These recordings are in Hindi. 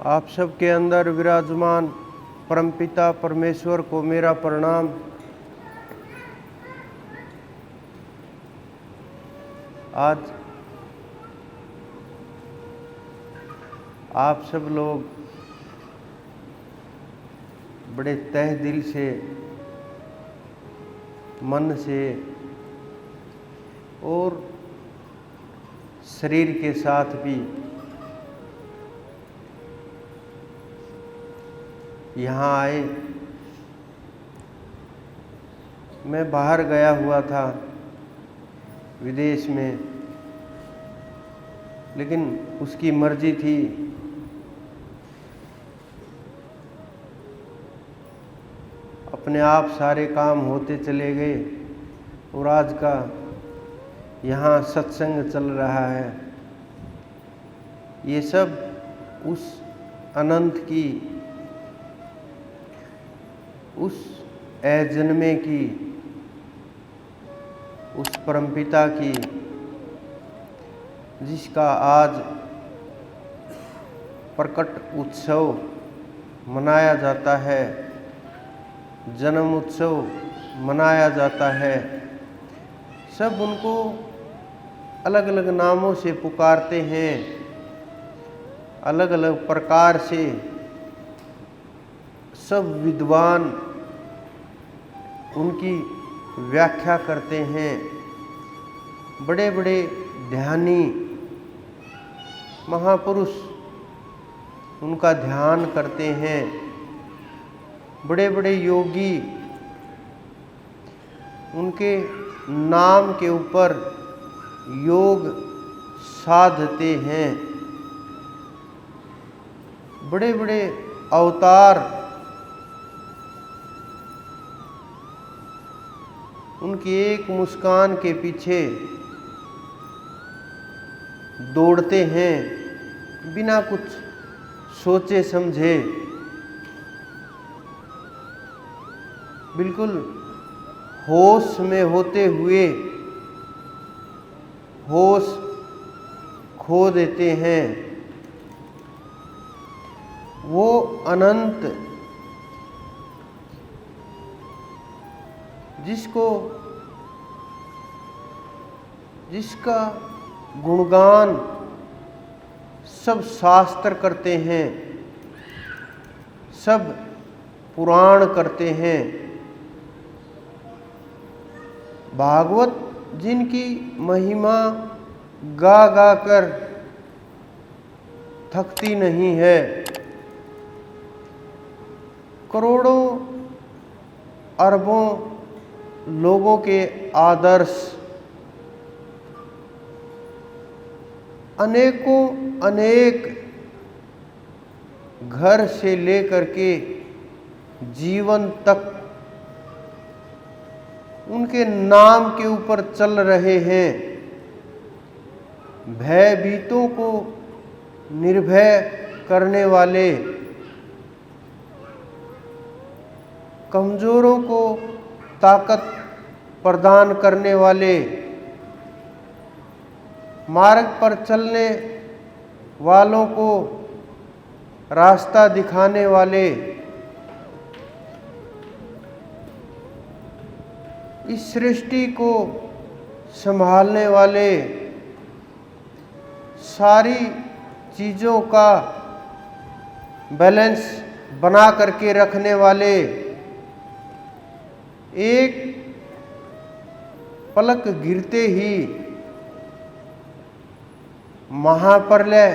आप सबके अंदर विराजमान परमपिता परमेश्वर को मेरा प्रणाम। आज आप सब लोग बड़े तहे दिल से, मन से और शरीर के साथ भी यहाँ आए। मैं बाहर गया हुआ था विदेश में, लेकिन उसकी मर्जी थी। अपने आप सारे काम होते चले गए और आज का यहाँ सत्संग चल रहा है। ये सब उस अनंत की, उस अजन्मे की, उस परमपिता की, जिसका आज प्रकट उत्सव मनाया जाता है, जन्म उत्सव मनाया जाता है। सब उनको अलग अलग नामों से पुकारते हैं, अलग अलग प्रकार से सब विद्वान उनकी व्याख्या करते हैं। बड़े बड़े ध्यानी महापुरुष उनका ध्यान करते हैं। बड़े बड़े योगी उनके नाम के ऊपर योग साधते हैं। बड़े बड़े अवतार उनकी एक मुस्कान के पीछे दौड़ते हैं, बिना कुछ सोचे समझे, बिल्कुल होश में होते हुए होश खो देते हैं। वो अनंत जिसका गुणगान सब शास्त्र करते हैं, सब पुराण करते हैं। भागवत जिनकी महिमा गा गा कर थकती नहीं है। करोड़ों अरबों लोगों के आदर्श, अनेकों अनेक घर से लेकर के जीवन तक उनके नाम के ऊपर चल रहे हैं। भयभीतों को निर्भय करने वाले, कमजोरों को ताकत प्रदान करने वाले, मार्ग पर चलने वालों को रास्ता दिखाने वाले, इस सृष्टि को संभालने वाले, सारी चीज़ों का बैलेंस बना करके रखने वाले, एक पलक गिरते ही महाप्रलय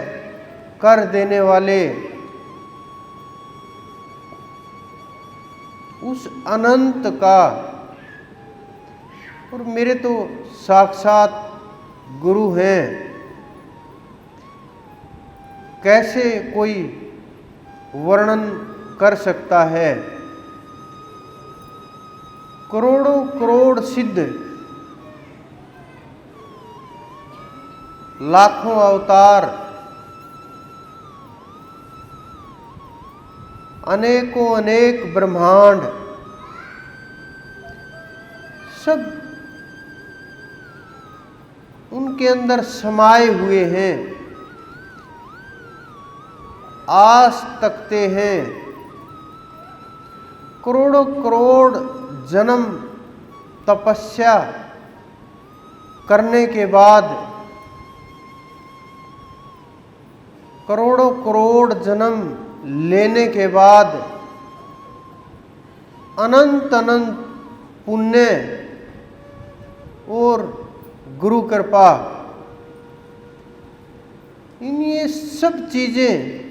कर देने वाले, उस अनंत का, और मेरे तो साक्षात गुरु हैं। कैसे कोई वर्णन कर सकता है। करोड़ों करोड़ सिद्ध, लाखों अवतार, अनेकों अनेक ब्रह्मांड, सब उनके अंदर समाये हुए हैं। आस तकते हैं। करोड़ों करोड़ जन्म तपस्या करने के बाद, करोड़ों करोड़ जन्म लेने के बाद अनंत अनंत पुण्य और गुरु कृपा, इन ये सब चीजें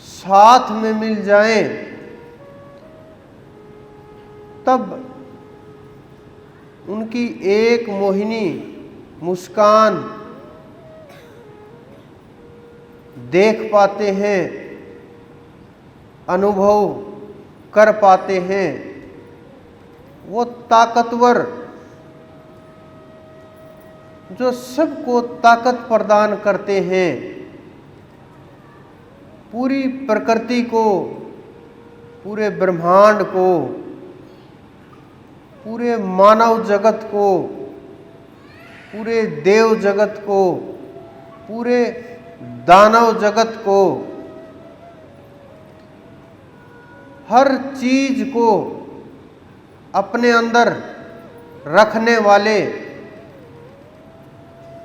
साथ में मिल जाएं, तब उनकी एक मोहिनी मुस्कान देख पाते हैं, अनुभव कर पाते हैं। वो ताकतवर जो सबको ताकत प्रदान करते हैं, पूरी प्रकृति को, पूरे ब्रह्मांड को, पूरे मानव जगत को, पूरे देव जगत को, पूरे दानव जगत को, हर चीज को अपने अंदर रखने वाले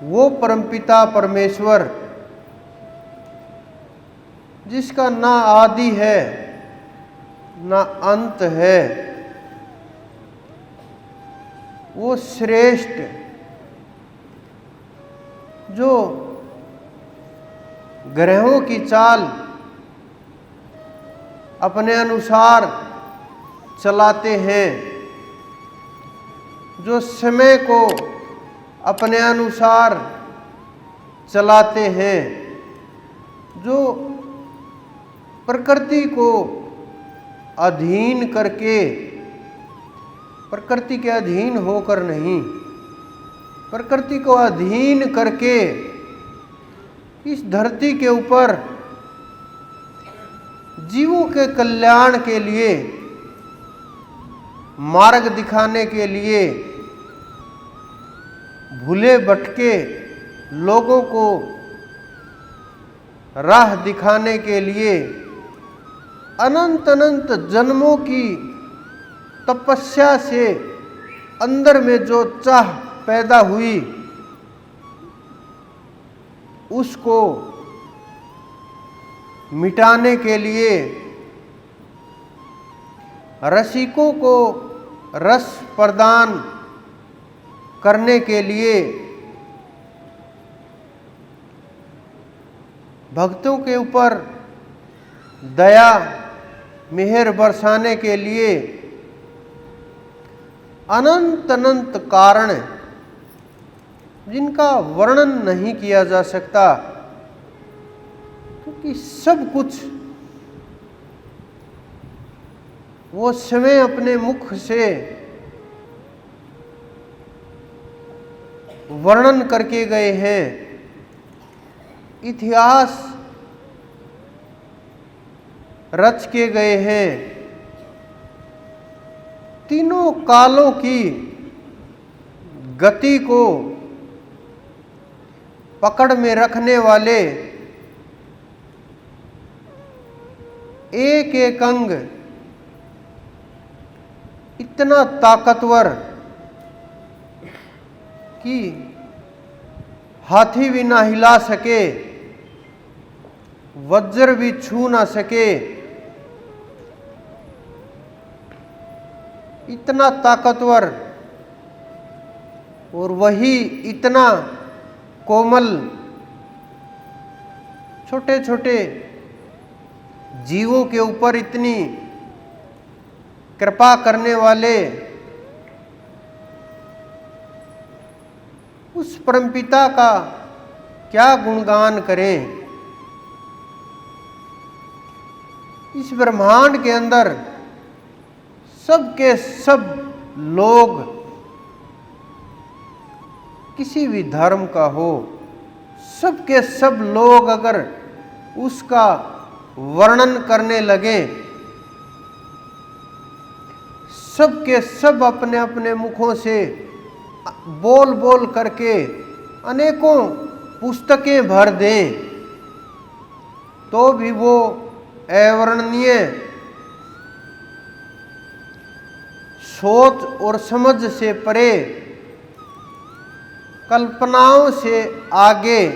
वो परमपिता परमेश्वर, जिसका ना आदि है ना अंत है, वो श्रेष्ठ जो ग्रहों की चाल अपने अनुसार चलाते हैं, जो समय को अपने अनुसार चलाते हैं, जो प्रकृति को अधीन करके, प्रकृति के अधीन होकर नहीं, प्रकृति को अधीन करके इस धरती के ऊपर जीवों के कल्याण के लिए, मार्ग दिखाने के लिए, भूले भटके लोगों को राह दिखाने के लिए, अनंत अनंत जन्मों की तपस्या से अंदर में जो चाह पैदा हुई, उसको मिटाने के लिए, रसिकों को रस प्रदान करने के लिए, भक्तों के ऊपर दया मेहर बरसाने के लिए अनंत अनंत कारण, जिनका वर्णन नहीं किया जा सकता, क्योंकि सब कुछ वो स्वयं अपने मुख से वर्णन करके गए हैं। इतिहास रच के गए हैं। तीनों कालों की गति को पकड़ में रखने वाले एक एक अंग इतना ताकतवर कि हाथी भी ना हिला सके, वज्र भी छू ना सके, इतना ताकतवर, और वही इतना कोमल, छोटे छोटे जीवों के ऊपर इतनी कृपा करने वाले उस परमपिता का क्या गुणगान करें। इस ब्रह्मांड के अंदर सब के सब लोग, किसी भी धर्म का हो, सब के सब लोग अगर उसका वर्णन करने लगे, सब के सब अपने अपने मुखों से बोल बोल करके अनेकों पुस्तकें भर दें, तो भी वो अवर्णनीय सोच और समझ से परे, कल्पनाओं से आगे,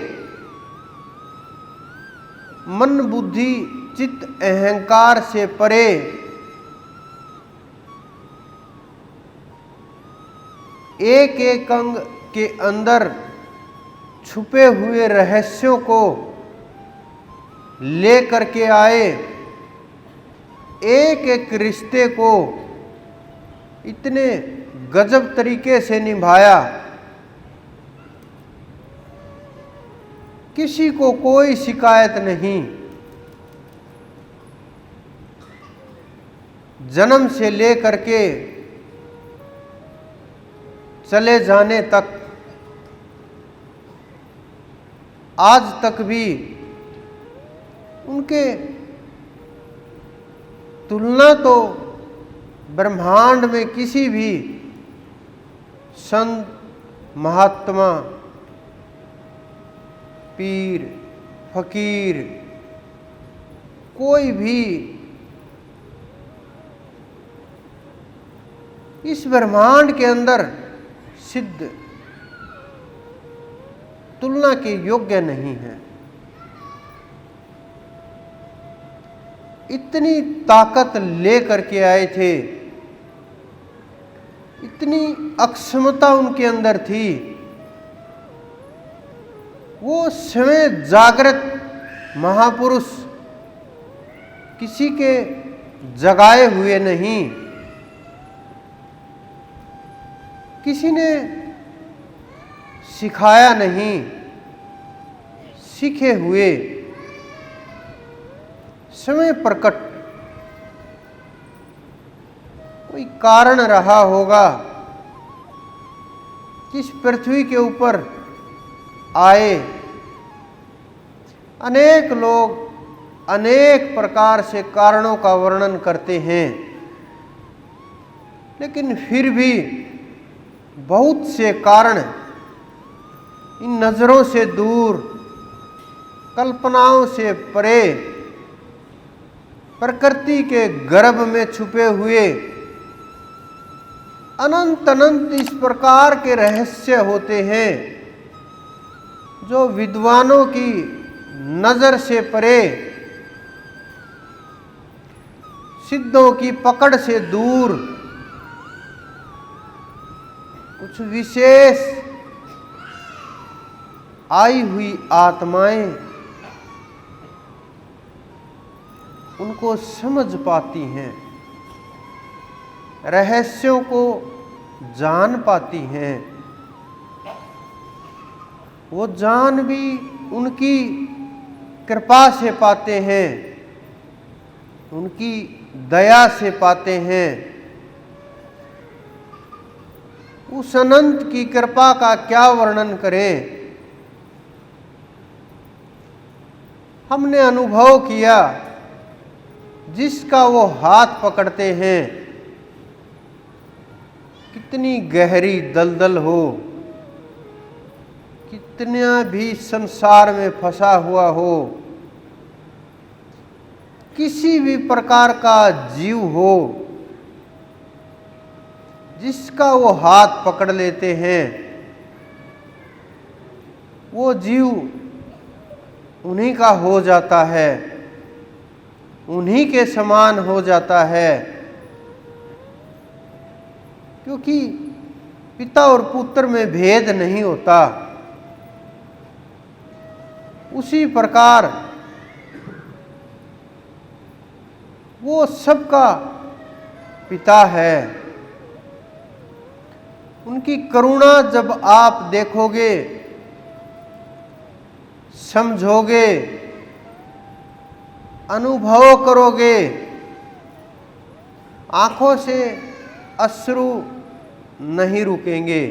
मन बुद्धि चित्त अहंकार से परे, एक एक अंग के अंदर छुपे हुए रहस्यों को ले करके आए, एक एक रिश्ते को इतने गजब तरीके से निभाया, किसी को कोई शिकायत नहीं। जन्म से लेकर के चले जाने तक, आज तक भी उनके तुलना तो ब्रह्मांड में किसी भी संत, महात्मा, पीर, फकीर, कोई भी इस ब्रह्मांड के अंदर सिद्ध तुलना के योग्य नहीं है। इतनी ताकत लेकर के आए थे, इतनी अक्षमता उनके अंदर थी। वो स्वयं जागृत महापुरुष, किसी के जगाए हुए नहीं, किसी ने सिखाया नहीं, सीखे हुए समय प्रकट। कोई कारण रहा होगा कि इस पृथ्वी के ऊपर आए। अनेक लोग अनेक प्रकार से कारणों का वर्णन करते हैं, लेकिन फिर भी बहुत से कारण इन नजरों से दूर, कल्पनाओं से परे, प्रकृति के गर्भ में छुपे हुए अनंत अनंत इस प्रकार के रहस्य होते हैं जो विद्वानों की नजर से परे, सिद्धों की पकड़ से दूर, कुछ विशेष आई हुई आत्माएं उनको समझ पाती हैं, रहस्यों को जान पाती हैं। वो जान भी उनकी कृपा से पाते हैं, उनकी दया से पाते हैं। उस अनंत की कृपा का क्या वर्णन करें। हमने अनुभव किया, जिसका वो हाथ पकड़ते हैं, कितनी गहरी दलदल हो, कितना भी संसार में फंसा हुआ हो, किसी भी प्रकार का जीव हो, जिसका वो हाथ पकड़ लेते हैं, वो जीव उन्हीं का हो जाता है, उन्हीं के समान हो जाता है। क्योंकि पिता और पुत्र में भेद नहीं होता। उसी प्रकार वो सबका पिता है। उनकी करुणा जब आप देखोगे, समझोगे, अनुभव करोगे, आंखों से अश्रु नहीं रुकेंगे।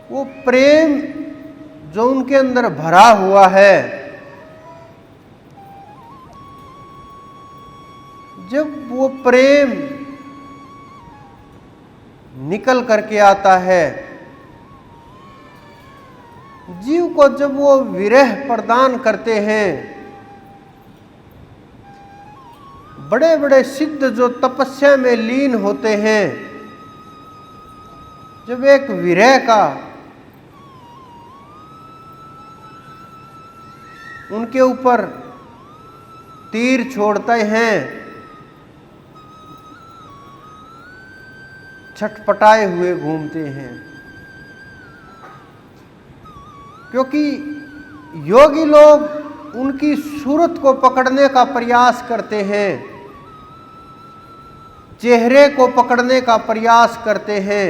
वो प्रेम जो उनके अंदर भरा हुआ है, जब वो प्रेम निकल करके आता है, जीव को जब वो विरह प्रदान करते हैं, बड़े बड़े सिद्ध जो तपस्या में लीन होते हैं, जब एक विरह का उनके ऊपर तीर छोड़ते हैं, छटपटाए हुए घूमते हैं। क्योंकि योगी लोग उनकी सूरत को पकड़ने का प्रयास करते हैं, चेहरे को पकड़ने का प्रयास करते हैं,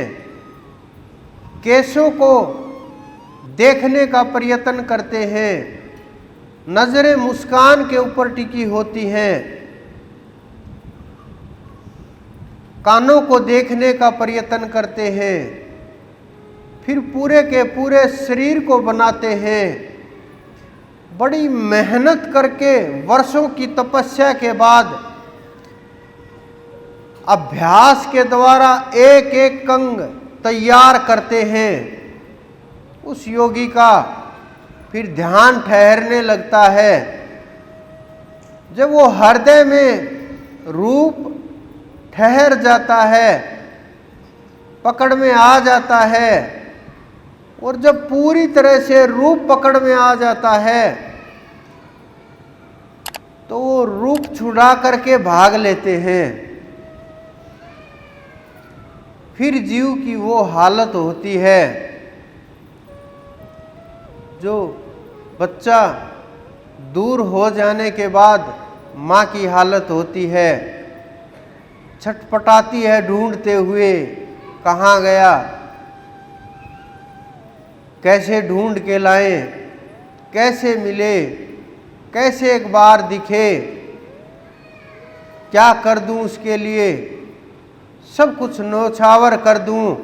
केशों को देखने का प्रयत्न करते हैं, नजरें मुस्कान के ऊपर टिकी होती हैं, कानों को देखने का प्रयत्न करते हैं, फिर पूरे के पूरे शरीर को बनाते हैं। बड़ी मेहनत करके वर्षों की तपस्या के बाद अभ्यास के द्वारा एक एक अंग तैयार करते हैं। उस योगी का फिर ध्यान ठहरने लगता है। जब वो हृदय में रूप ठहर जाता है, पकड़ में आ जाता है, और जब पूरी तरह से रूप पकड़ में आ जाता है तो वो रूप छुड़ा करके भाग लेते हैं। फिर जीव की वो हालत होती है जो बच्चा दूर हो जाने के बाद माँ की हालत होती है, छटपटाती है ढूंढते हुए, कहाँ गया, कैसे ढूंढ के लाएं, कैसे मिले, कैसे एक बार दिखे, क्या कर दूं उसके लिए, सब कुछ न्योछावर कर दूं।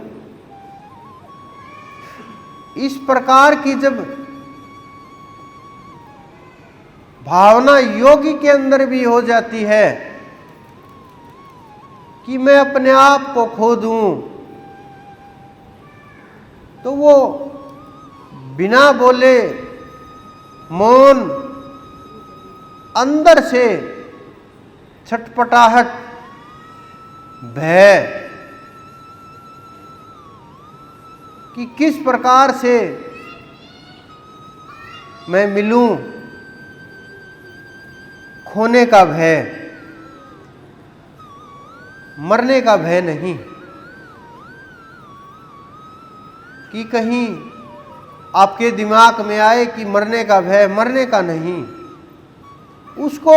इस प्रकार की जब भावना योगी के अंदर भी हो जाती है कि मैं अपने आप को खो दूं, तो वो बिना बोले मौन अंदर से छटपटाहट, भय कि किस प्रकार से मैं मिलूं, खोने का भय, मरने का भय नहीं कि कहीं आपके दिमाग में आए कि मरने का भय, मरने का नहीं, उसको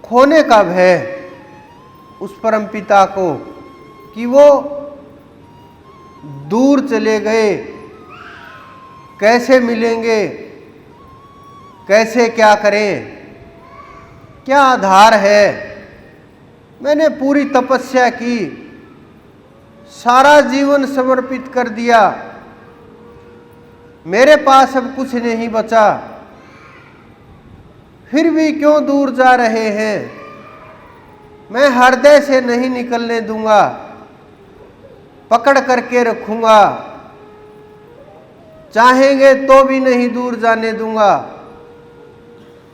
खोने का भय, उस परमपिता को कि वो दूर चले गए, कैसे मिलेंगे, कैसे क्या करें, क्या आधार है। मैंने पूरी तपस्या की, सारा जीवन समर्पित कर दिया, मेरे पास अब कुछ नहीं बचा, फिर भी क्यों दूर जा रहे हैं। मैं हृदय से नहीं निकलने दूंगा, पकड़ करके रखूंगा, चाहेंगे तो भी नहीं दूर जाने दूंगा।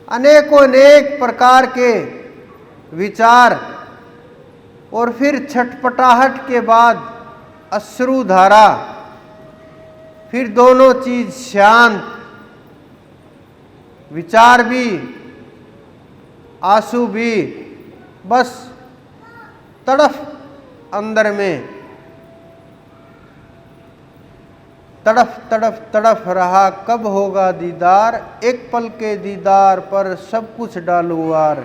अनेकों अनेक प्रकार के विचार, और फिर छटपटाहट के बाद अश्रुधारा, फिर दोनों चीज शांत, विचार भी, आंसू भी, बस तड़फ अंदर में, तड़फ तड़फ तड़फ रहा, कब होगा दीदार, एक पल के दीदार पर सब कुछ डालू वार।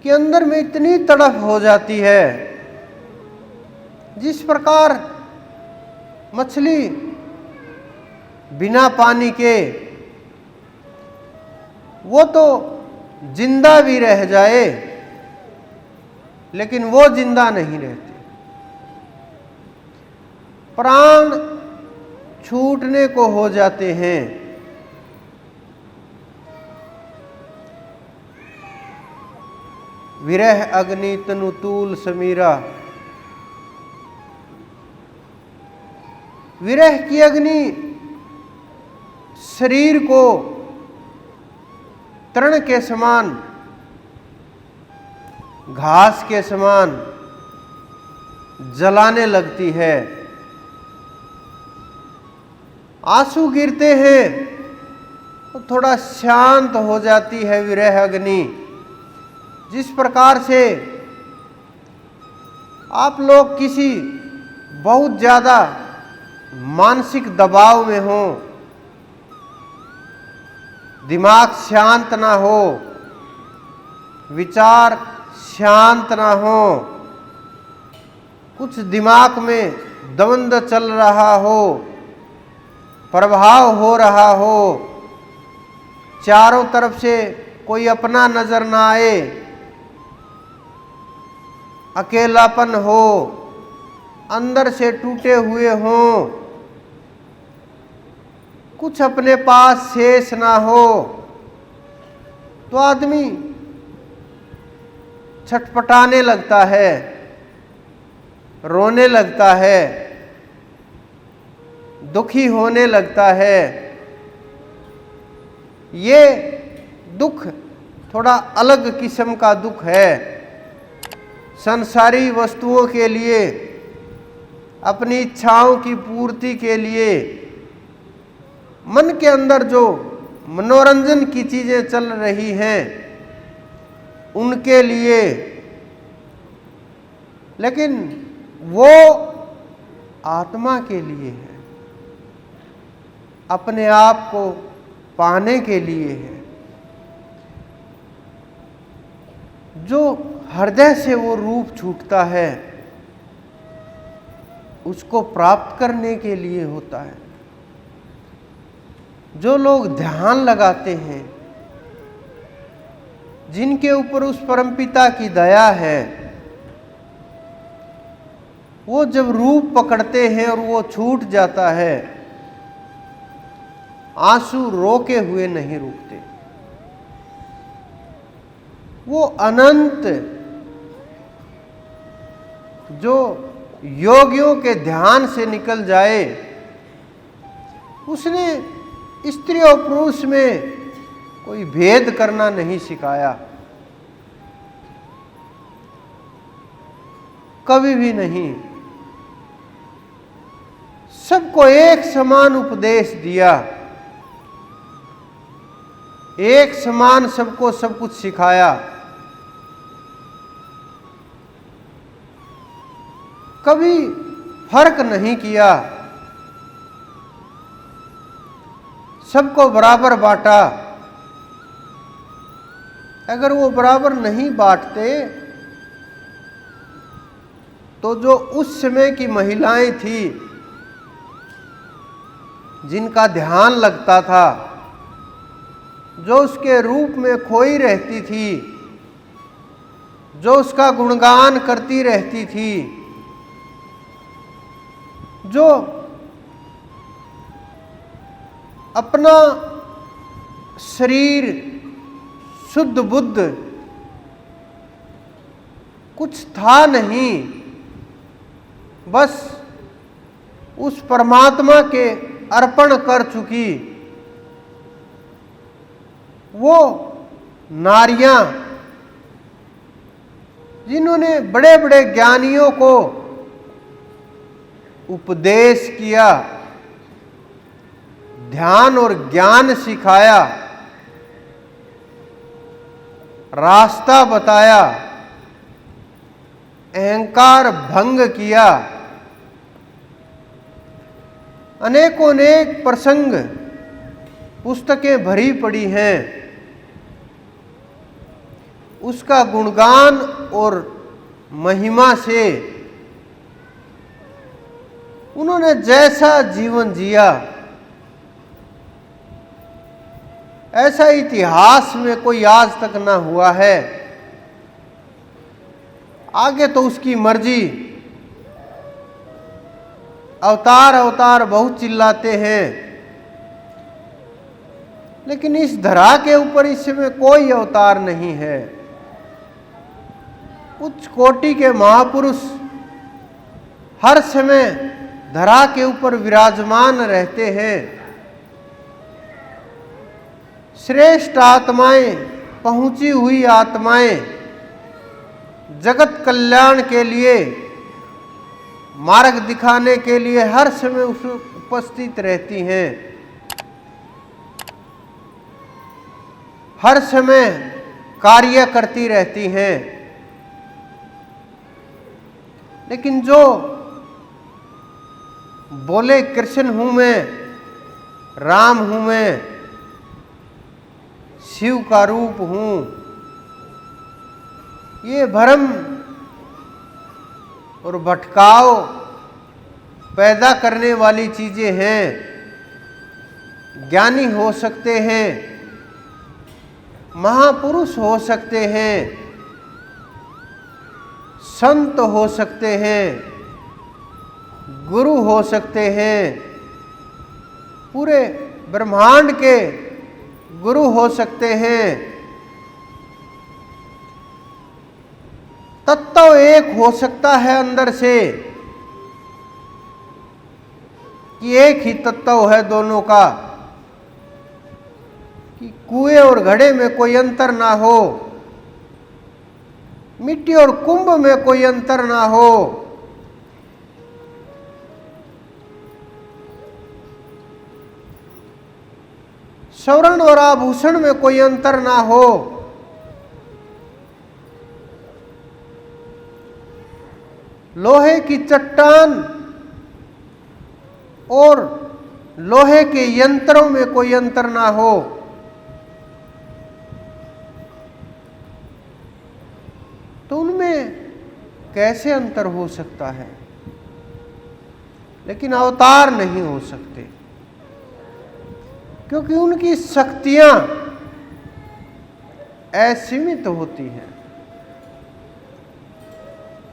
कि अंदर में इतनी तड़फ हो जाती है, जिस प्रकार मछली बिना पानी के वो तो जिंदा भी रह जाए, लेकिन वो जिंदा नहीं रहती, प्राण छूटने को हो जाते हैं। विरह अग्नि तनु तूल समीरा, विरह की अग्नि शरीर को तृण के समान घास के समान जलाने लगती है। आंसू गिरते हैं तो थोड़ा शांत हो जाती है विरह अग्नि। जिस प्रकार से आप लोग किसी बहुत ज़्यादा मानसिक दबाव में हो, दिमाग शांत ना हो, विचार शांत ना हो, कुछ दिमाग में द्वंद्व चल रहा हो, प्रभाव हो रहा हो, चारों तरफ से कोई अपना नजर ना आए, अकेलापन हो, अंदर से टूटे हुए हों, कुछ अपने पास शेष ना हो, तो आदमी छटपटाने लगता है, रोने लगता है, दुखी होने लगता है। ये दुख थोड़ा अलग किस्म का दुख है। संसारी वस्तुओं के लिए, अपनी इच्छाओं की पूर्ति के लिए, मन के अंदर जो मनोरंजन की चीजें चल रही हैं उनके लिए, लेकिन वो आत्मा के लिए है, अपने आप को पाने के लिए है। जो हृदय से वो रूप छूटता है उसको प्राप्त करने के लिए होता है। जो लोग ध्यान लगाते हैं, जिनके ऊपर उस परमपिता की दया है, वो जब रूप पकड़ते हैं और वो छूट जाता है, आंसू रोके हुए नहीं रुकते। वो अनंत जो योगियों के ध्यान से निकल जाए, उसने स्त्री और पुरुष में कोई भेद करना नहीं सिखाया, कभी भी नहीं। सबको एक समान उपदेश दिया, एक समान सबको सब कुछ सिखाया। कभी फर्क नहीं किया, सबको बराबर बांटा। अगर वो बराबर नहीं बांटते तो जो उस समय की महिलाएं थी जिनका ध्यान लगता था, जो उसके रूप में खोई रहती थी, जो उसका गुणगान करती रहती थी, जो अपना शरीर शुद्ध बुद्ध कुछ था नहीं, बस उस परमात्मा के अर्पण कर चुकी, वो नारियां जिन्होंने बड़े बड़े ज्ञानियों को उपदेश किया, ध्यान और ज्ञान सिखाया, रास्ता बताया, अहंकार भंग किया, अनेकों अनेक प्रसंग पुस्तकें भरी पड़ी हैं। उसका गुणगान और महिमा से उन्होंने जैसा जीवन जिया, ऐसा इतिहास में कोई आज तक ना हुआ है। आगे तो उसकी मर्जी। अवतार अवतार बहुत चिल्लाते हैं, लेकिन इस धरा के ऊपर इस समय कोई अवतार नहीं है। उच्च कोटि के महापुरुष हर समय धरा के ऊपर विराजमान रहते हैं। श्रेष्ठ आत्माएं, पहुंची हुई आत्माएं जगत कल्याण के लिए, मार्ग दिखाने के लिए हर समय उपस्थित रहती हैं, हर समय कार्य करती रहती हैं। लेकिन जो बोले कृष्ण हूं मैं, राम हूं मैं, शिव का रूप हूं, ये भ्रम और भटकाव पैदा करने वाली चीजें हैं। ज्ञानी हो सकते हैं, महापुरुष हो सकते हैं, संत हो सकते हैं, गुरु हो सकते हैं, पूरे ब्रह्मांड के गुरु हो सकते हैं। तत्व एक हो सकता है अंदर से कि एक ही तत्व है दोनों का, कि कुएं और घड़े में कोई अंतर ना हो, मिट्टी और कुंभ में कोई अंतर ना हो। स्वर्ण और आभूषण में कोई अंतर ना हो। लोहे की चट्टान और लोहे के यंत्रों में कोई अंतर ना हो। तो उनमें कैसे अंतर हो सकता है? लेकिन अवतार नहीं हो सकते, क्योंकि उनकी शक्तियां असीमित होती हैं।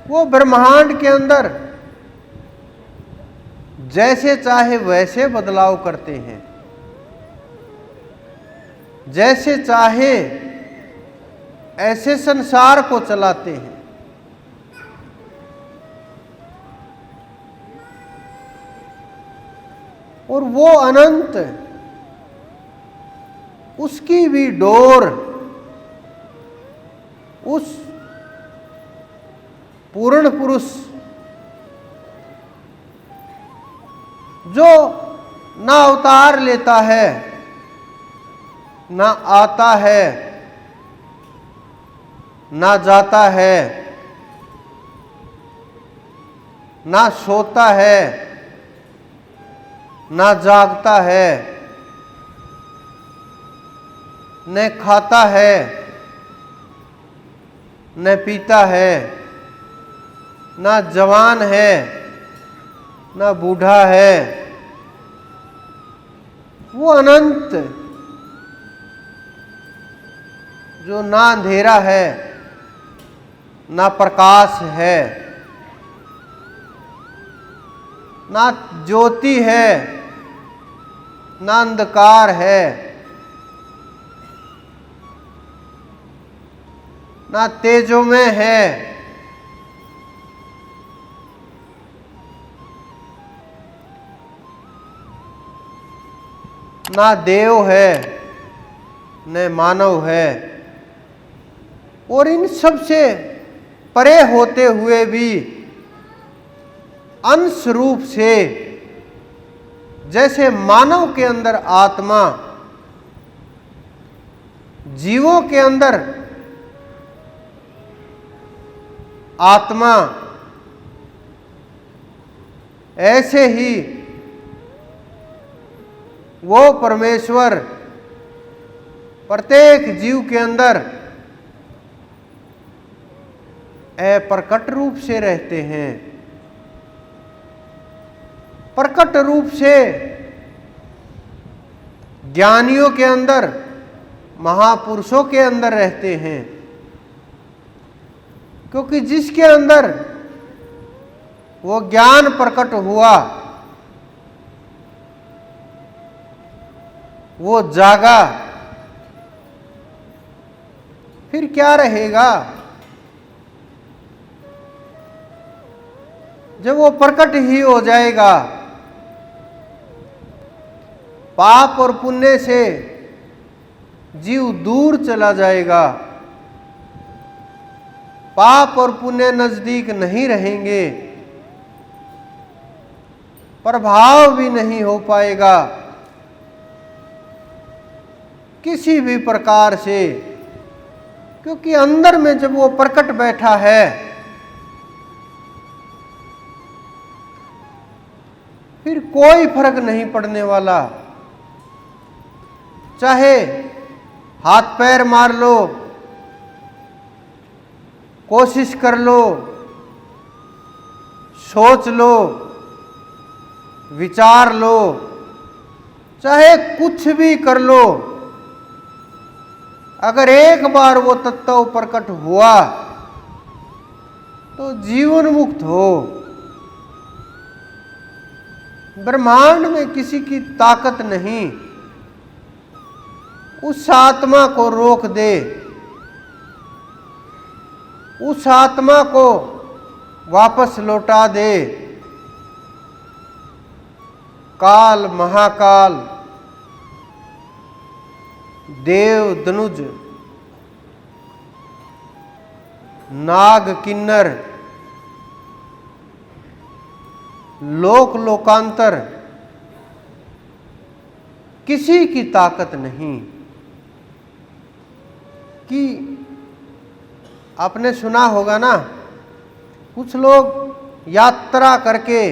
वो ब्रह्मांड के अंदर जैसे चाहे वैसे बदलाव करते हैं, जैसे चाहे ऐसे संसार को चलाते हैं। और वो अनंत, उसकी भी डोर उस पूर्ण पुरुष जो ना अवतार लेता है, ना आता है, ना जाता है, ना सोता है, ना जागता है, न खाता है, न पीता है, ना जवान है, ना बूढ़ा है। वो अनंत जो ना अंधेरा है, ना प्रकाश है, ना ज्योति है, ना अंधकार है, ना तेजोमय है, ना देव है, न मानव है। और इन सब से परे होते हुए भी अंश रूप से, जैसे मानव के अंदर आत्मा, जीवों के अंदर आत्मा, ऐसे ही वो परमेश्वर प्रत्येक जीव के अंदर अप्रकट रूप से रहते हैं, प्रकट रूप से ज्ञानियों के अंदर, महापुरुषों के अंदर रहते हैं। क्योंकि जिसके अंदर वो ज्ञान प्रकट हुआ, वो जागा, फिर क्या रहेगा? जब वो प्रकट ही हो जाएगा, पाप और पुण्य से जीव दूर चला जाएगा, पाप और पुण्य नजदीक नहीं रहेंगे, प्रभाव भी नहीं हो पाएगा किसी भी प्रकार से, क्योंकि अंदर में जब वो प्रकट बैठा है फिर कोई फर्क नहीं पड़ने वाला। चाहे हाथ पैर मार लो, कोशिश कर लो, सोच लो, विचार लो, चाहे कुछ भी कर लो, अगर एक बार वो तत्व प्रकट हुआ तो जीवन मुक्त हो। ब्रह्मांड में किसी की ताकत नहीं उस आत्मा को रोक दे, उस आत्मा को वापस लौटा दे। काल, महाकाल, देव, दनुज, नाग, किन्नर, लोक लोकांतर, किसी की ताकत नहीं। कि आपने सुना होगा ना, कुछ लोग यात्रा करके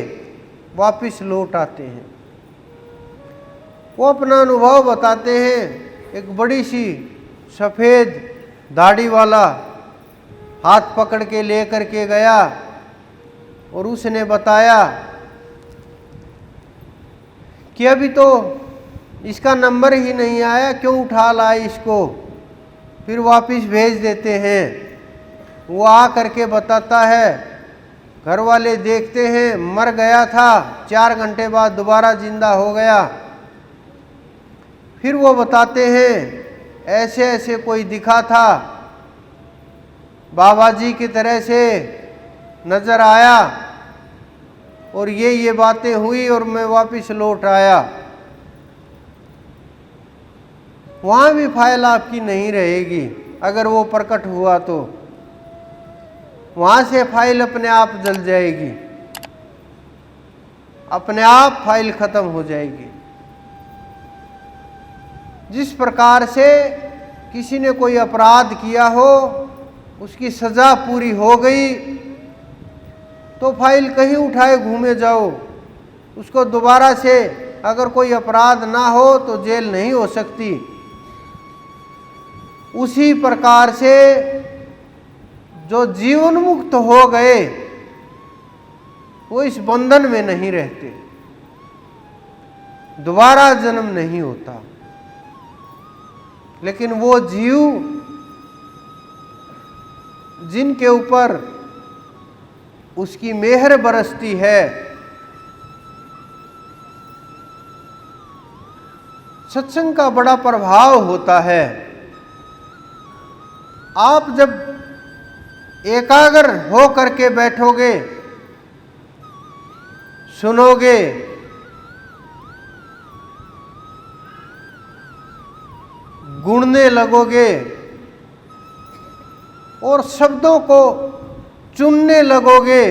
वापस लौट आते हैं, वो अपना अनुभव बताते हैं। एक बड़ी सी सफ़ेद दाढ़ी वाला हाथ पकड़ के लेकर के गया और उसने बताया कि अभी तो इसका नंबर ही नहीं आया, क्यों उठा लाए इसको, फिर वापस भेज देते हैं। वो आ करके बताता है, घर वाले देखते हैं मर गया था, 4 घंटे बाद दोबारा जिंदा हो गया। फिर वो बताते हैं ऐसे ऐसे कोई दिखा था, बाबा जी की तरह से नजर आया और ये बातें हुई और मैं वापस लौट आया। वहाँ भी फाइल आपकी नहीं रहेगी अगर वो प्रकट हुआ तो, वहाँ से फाइल अपने आप जल जाएगी, अपने आप फाइल खत्म हो जाएगी। जिस प्रकार से किसी ने कोई अपराध किया हो, उसकी सजा पूरी हो गई तो फाइल कहीं उठाए घूमे जाओ, उसको दोबारा से अगर कोई अपराध ना हो तो जेल नहीं हो सकती। उसी प्रकार से जो जीवन मुक्त हो गए वो इस बंधन में नहीं रहते, दोबारा जन्म नहीं होता। लेकिन वो जीव जिनके ऊपर उसकी मेहर बरसती है, सत्संग का बड़ा प्रभाव होता है। आप जब एकाग्र हो करके बैठोगे, सुनोगे, गुणने लगोगे और शब्दों को चुनने लगोगे,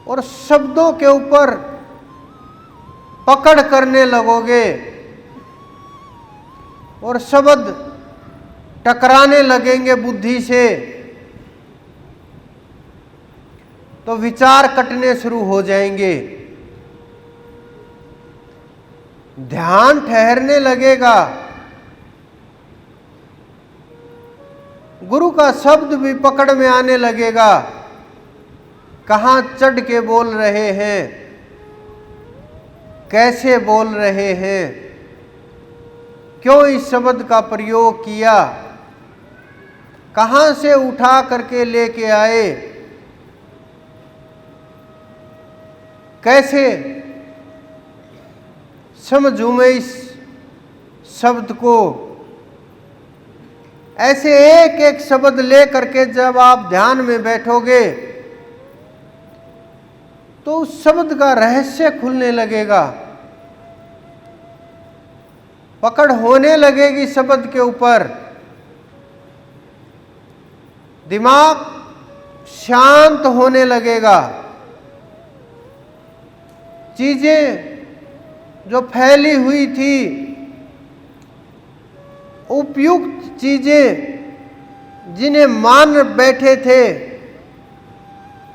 और शब्दों के ऊपर पकड़ करने लगोगे और शब्द टकराने लगेंगे बुद्धि से, तो विचार कटने शुरू हो जाएंगे, ध्यान ठहरने लगेगा, गुरु का शब्द भी पकड़ में आने लगेगा। कहाँ चढ़ के बोल रहे हैं, कैसे बोल रहे हैं, क्यों इस शब्द का प्रयोग किया, कहाँ से उठा करके लेके आए, कैसे समझूं मैं इस शब्द को। ऐसे एक एक शब्द ले करके जब आप ध्यान में बैठोगे तो उस शब्द का रहस्य खुलने लगेगा। पकड़ होने लगेगी शब्द के ऊपर, दिमाग शांत होने लगेगा। चीजें जो फैली हुई थी, उपयुक्त चीजें जिन्हें मान बैठे थे,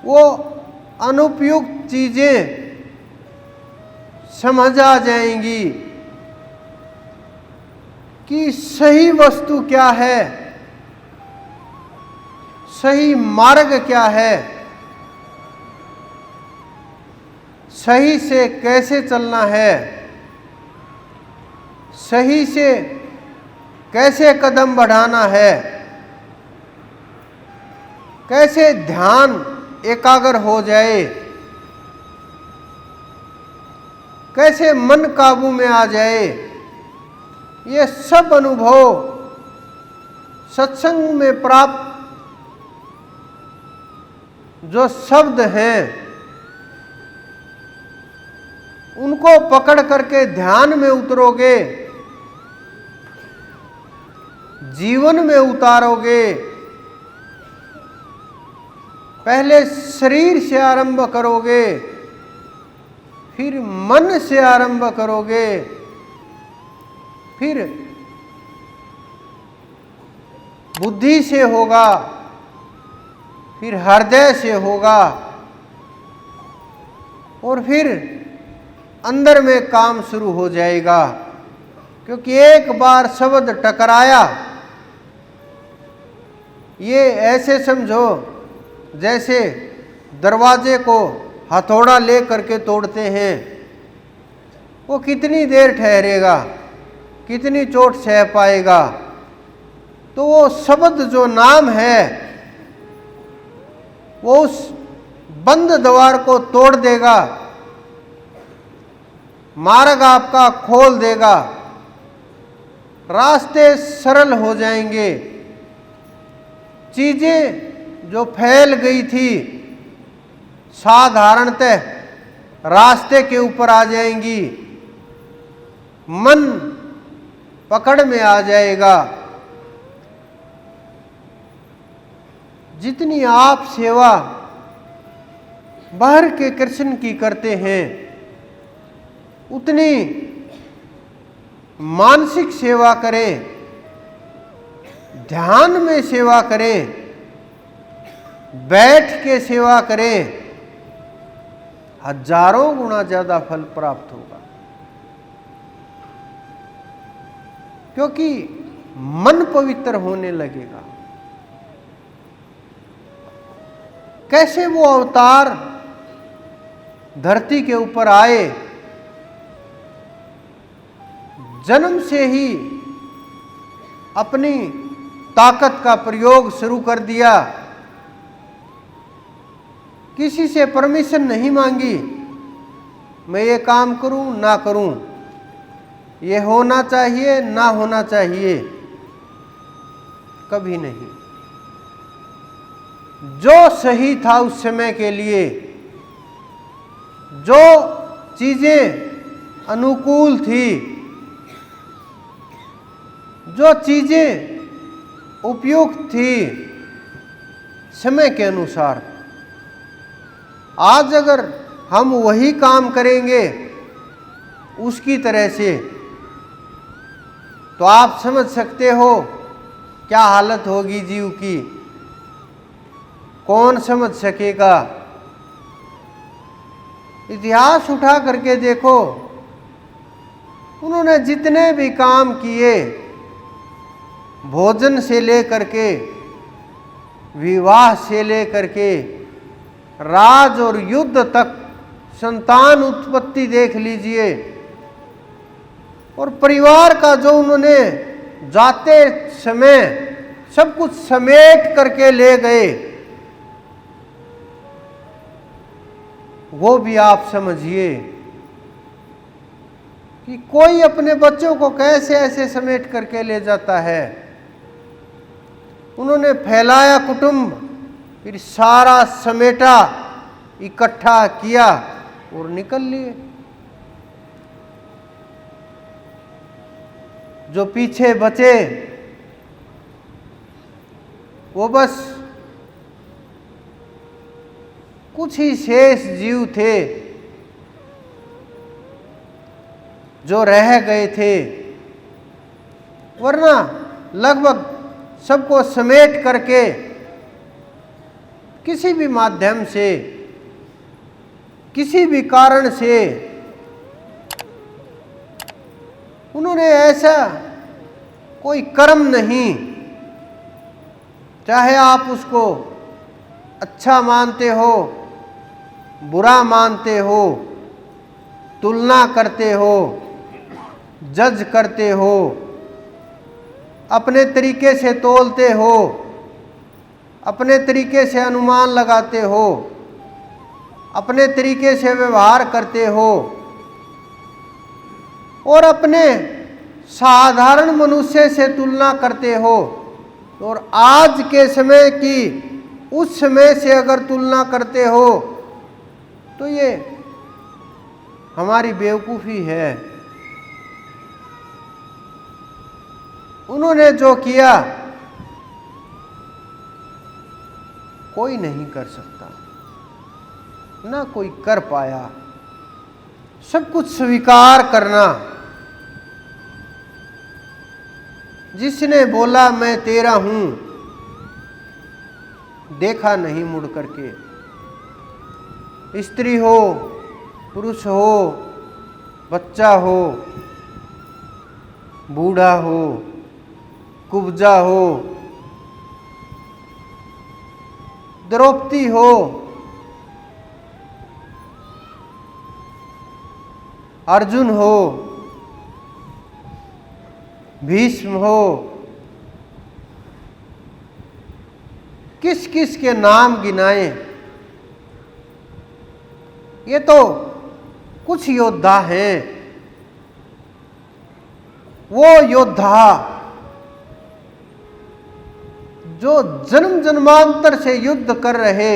वो अनुपयुक्त चीजें समझ आ जाएंगी कि सही वस्तु क्या है, सही मार्ग क्या है, सही से कैसे चलना है, सही से कैसे कदम बढ़ाना है, कैसे ध्यान एकाग्र हो जाए, कैसे मन काबू में आ जाए। ये सब अनुभव सत्संग में प्राप्त जो शब्द हैं, उनको पकड़ करके ध्यान में उतरोगे, जीवन में उतारोगे। पहले शरीर से आरंभ करोगे, फिर मन से आरंभ करोगे, फिर बुद्धि से होगा, फिर हृदय से होगा, और फिर अंदर में काम शुरू हो जाएगा। क्योंकि एक बार शब्द टकराया, ये ऐसे समझो जैसे दरवाजे को हथौड़ा ले करके तोड़ते हैं। वो कितनी देर ठहरेगा, कितनी चोट सह पाएगा। तो वो शब्द जो नाम है, वो उस बंद द्वार को तोड़ देगा, मार्ग आपका खोल देगा, रास्ते सरल हो जाएंगे। चीजें जो फैल गई थी साधारणतः रास्ते के ऊपर आ जाएंगी, मन पकड़ में आ जाएगा। जितनी आप सेवा बाहर के कृष्ण की करते हैं, उतनी मानसिक सेवा करें, ध्यान में सेवा करें, बैठ के सेवा करें, हजारों गुना ज्यादा फल प्राप्त होगा। क्योंकि मन पवित्र होने लगेगा। कैसे वो अवतार धरती के ऊपर आए, जन्म से ही अपनी ताकत का प्रयोग शुरू कर दिया, किसी से परमिशन नहीं मांगी, मैं ये काम करूं ना करूं, ये होना चाहिए ना होना चाहिए, कभी नहीं। जो सही था उस समय के लिए, जो चीजें अनुकूल थी, जो चीजें उपयुक्त थी समय के अनुसार, आज अगर हम वही काम करेंगे उसकी तरह से, तो आप समझ सकते हो क्या हालत होगी जीव की। कौन समझ सकेगा। इतिहास उठा करके देखो, उन्होंने जितने भी काम किए, भोजन से लेकर के, विवाह से लेकर के, राज और युद्ध तक, संतान उत्पत्ति देख लीजिए, और परिवार का जो उन्होंने जाते समय सब कुछ समेट करके ले गए, वो भी आप समझिए कि कोई अपने बच्चों को कैसे ऐसे समेट करके ले जाता है। उन्होंने फैलाया कुटुंब, फिर सारा समेटा, इकट्ठा किया और निकल लिए। जो पीछे बचे वो बस कुछ ही शेष जीव थे जो रह गए थे, वरना लगभग सबको समेट करके किसी भी माध्यम से, किसी भी कारण से उन्होंने ऐसा कोई कर्म नहीं, चाहे आप उसको अच्छा मानते हो, बुरा मानते हो, तुलना करते हो, जज करते हो, अपने तरीके से तोलते हो, अपने तरीके से अनुमान लगाते हो, अपने तरीके से व्यवहार करते हो और अपने साधारण मनुष्य से तुलना करते हो, और आज के समय की उस समय से अगर तुलना करते हो तो ये हमारी बेवकूफ़ी है। उन्होंने जो किया कोई नहीं कर सकता, ना कोई कर पाया। सब कुछ स्वीकार करना। जिसने बोला मैं तेरा हूं, देखा नहीं मुड़ करके, स्त्री हो, पुरुष हो, बच्चा हो, बूढ़ा हो, कुब्जा हो, द्रौपदी हो, अर्जुन हो, भीष्म हो, किस किस के नाम गिनाए। ये तो कुछ योद्धा हैं। वो योद्धा जो जन्म जन्मांतर से युद्ध कर रहे,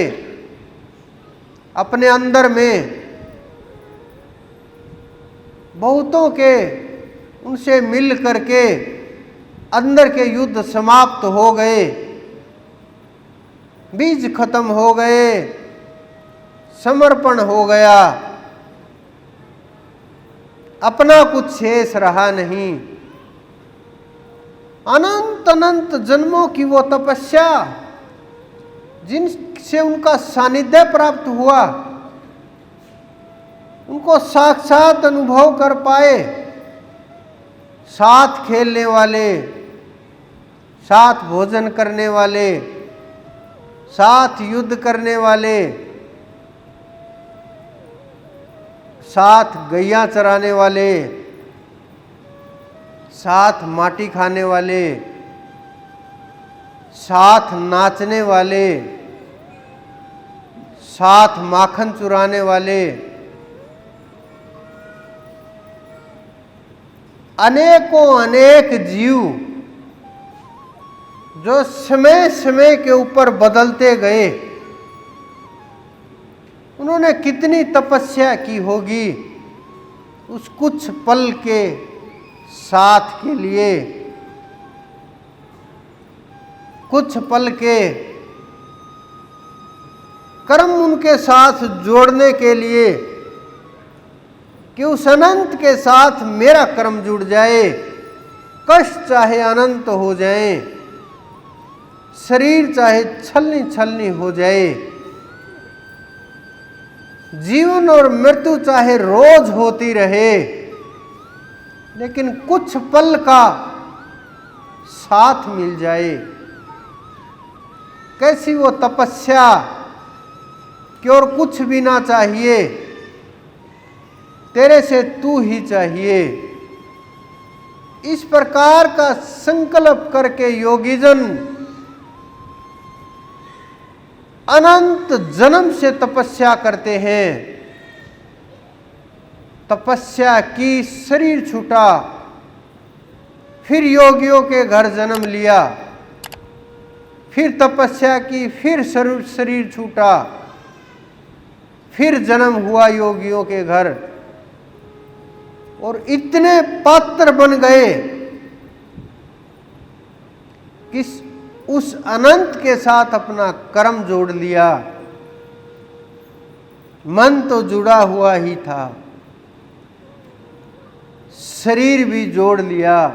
अपने अंदर में बहुतों के उनसे मिल करके अंदर के युद्ध समाप्त हो गए, बीज खत्म हो गए, समर्पण हो गया, अपना कुछ शेष रहा नहीं। अनंत अनंत जन्मों की वो तपस्या जिनसे उनका सानिध्य प्राप्त हुआ, उनको साक्षात अनुभव कर पाए। साथ खेलने वाले, साथ भोजन करने वाले, साथ युद्ध करने वाले, साथ गैया चराने वाले, साथ माटी खाने वाले, साथ नाचने वाले, साथ माखन चुराने वाले, अनेकों अनेक जीव जो समय समय के ऊपर बदलते गए। उन्होंने कितनी तपस्या की होगी उस कुछ पल के साथ के लिए, कुछ पल के कर्म उनके साथ जोड़ने के लिए कि उस अनंत के साथ मेरा कर्म जुड़ जाए। कष्ट चाहे अनंत हो जाए, शरीर चाहे छलनी छलनी हो जाए, जीवन और मृत्यु चाहे रोज होती रहे, लेकिन कुछ पल का साथ मिल जाए। कैसी वो तपस्या कि और कुछ भी ना चाहिए, तेरे से तू ही चाहिए। इस प्रकार का संकल्प करके योगीजन अनंत जन्म से तपस्या करते हैं। तपस्या की, शरीर छूटा, फिर योगियों के घर जन्म लिया, फिर तपस्या की, फिर शरीर छूटा, फिर जन्म हुआ योगियों के घर, और इतने पात्र बन गए किस उस अनंत के साथ अपना कर्म जोड़ लिया। मन तो जुड़ा हुआ ही था, शरीर भी जोड़ लिया,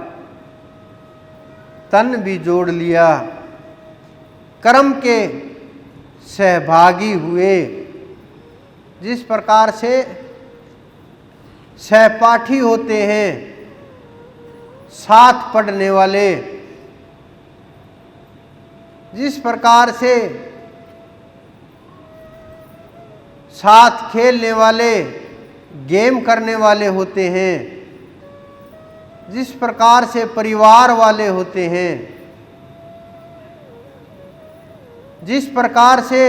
तन भी जोड़ लिया, कर्म के सहभागी हुए। जिस प्रकार से सहपाठी होते हैं, साथ पढ़ने वाले, जिस प्रकार से साथ खेलने वाले, गेम करने वाले होते हैं, जिस प्रकार से परिवार वाले होते हैं, जिस प्रकार से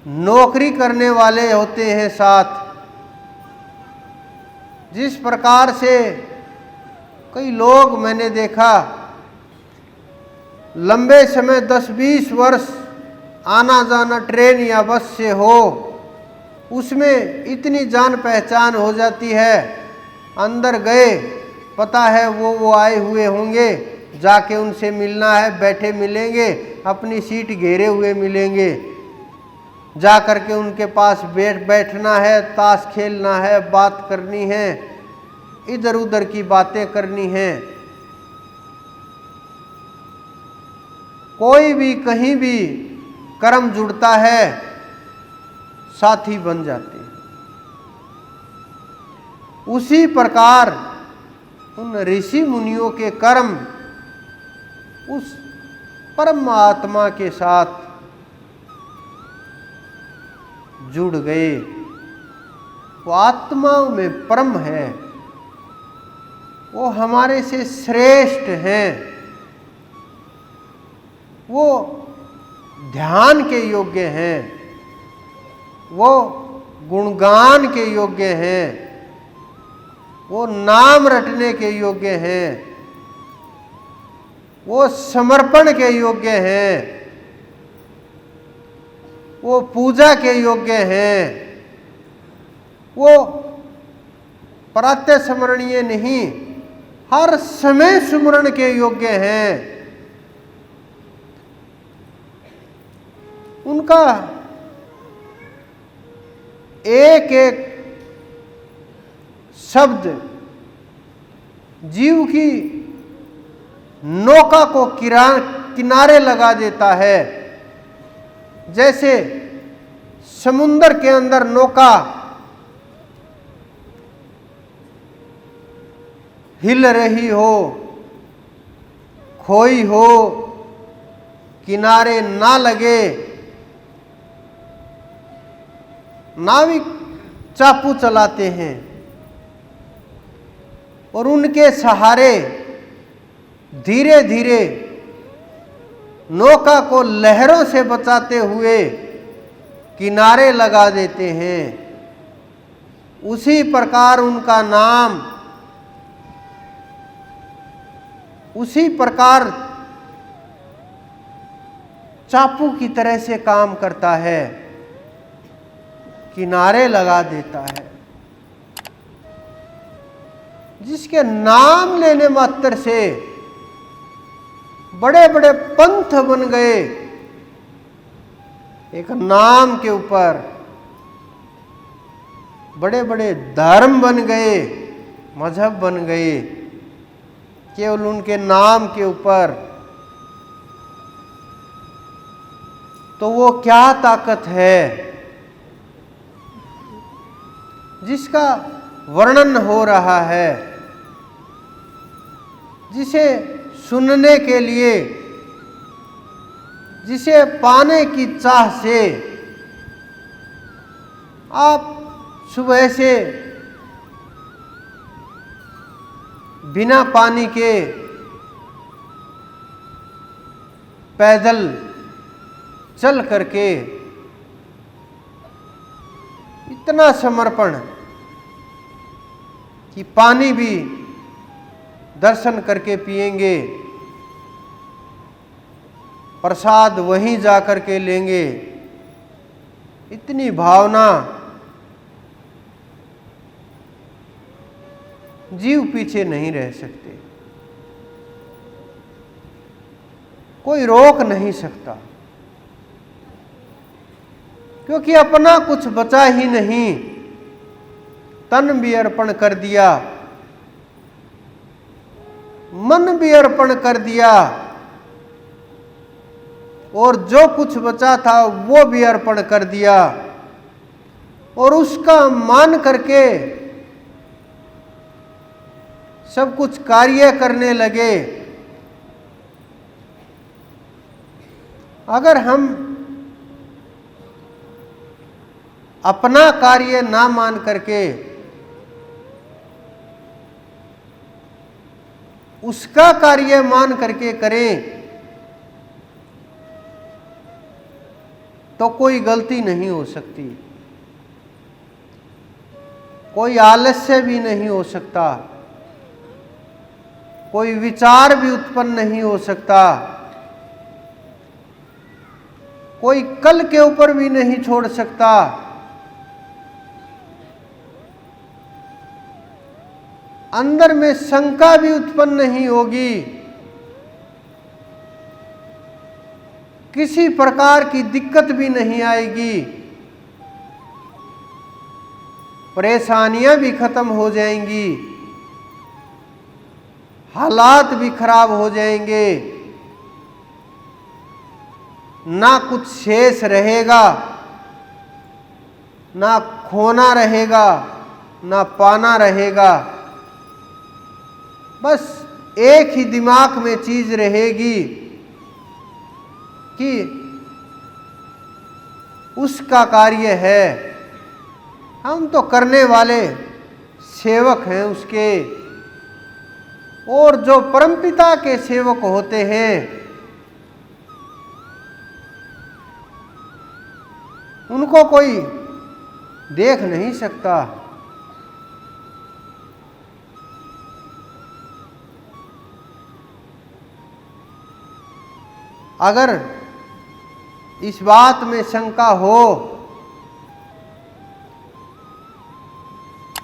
नौकरी करने वाले होते हैं साथ, जिस प्रकार से कई लोग मैंने देखा लंबे समय 10-20 वर्ष आना जाना ट्रेन या बस से हो, उसमें इतनी जान पहचान हो जाती है, अंदर गए पता है वो आए हुए होंगे, जाके उनसे मिलना है, बैठे मिलेंगे, अपनी सीट घेरे हुए मिलेंगे, जा कर के उनके पास बैठना है, ताश खेलना है, बात करनी है, इधर उधर की बातें करनी है। कोई भी कहीं भी कर्म जुड़ता है, साथी बन जाते हैं। उसी प्रकार उन ऋषि मुनियों के कर्म उस परमात्मा के साथ जुड़ गए। वो आत्माओं में परम है, वो हमारे से श्रेष्ठ हैं, वो ध्यान के योग्य हैं, वो गुणगान के योग्य हैं, वो नाम रटने के योग्य हैं, वो समर्पण के योग्य हैं, वो पूजा के योग्य हैं, वो प्रातः स्मरणीय नहीं, हर समय स्मरण के योग्य हैं। उनका एक एक शब्द जीव की नौका को किनारे लगा देता है। जैसे समुद्र के अंदर नौका हिल रही हो, खोई हो, किनारे ना लगे, नाविक चापू चलाते हैं और उनके सहारे धीरे धीरे नौका को लहरों से बचाते हुए किनारे लगा देते हैं। उसी प्रकार उनका नाम उसी प्रकार चापू की तरह से काम करता है, किनारे लगा देता है। जिसके नाम लेने मात्र से बड़े बड़े पंथ बन गए, एक नाम के ऊपर बड़े बड़े धर्म बन गए, मजहब बन गए, केवल उनके नाम के ऊपर। तो वो क्या ताकत है जिसका वर्णन हो रहा है, जिसे सुनने के लिए, जिसे पाने की चाह से आप सुबह से बिना पानी के पैदल चल करके इतना समर्पण कि पानी भी दर्शन करके पिएंगे, प्रसाद वहीं जा कर के लेंगे, इतनी भावना जीव पीछे नहीं रह सकते। कोई रोक नहीं सकता, क्योंकि अपना कुछ बचा ही नहीं। तन भी अर्पण कर दिया, मन भी अर्पण कर दिया, और जो कुछ बचा था वो भी अर्पण कर दिया, और उसका मान करके सब कुछ कार्य करने लगे। अगर हम अपना कार्य ना मान करके उसका कार्य मान करके करें तो कोई गलती नहीं हो सकती, कोई आलस्य भी नहीं हो सकता, कोई विचार भी उत्पन्न नहीं हो सकता, कोई कल के ऊपर भी नहीं छोड़ सकता। अंदर में शंका भी उत्पन्न नहीं होगी, किसी प्रकार की दिक्कत भी नहीं आएगी, परेशानियां भी खत्म हो जाएंगी, हालात भी खराब हो जाएंगे, ना कुछ शेष रहेगा, ना खोना रहेगा, ना पाना रहेगा। बस एक ही दिमाग में चीज रहेगी कि उसका कार्य है, हम तो करने वाले सेवक हैं उसके। और जो परमपिता के सेवक होते हैं उनको कोई देख नहीं सकता। अगर इस बात में शंका हो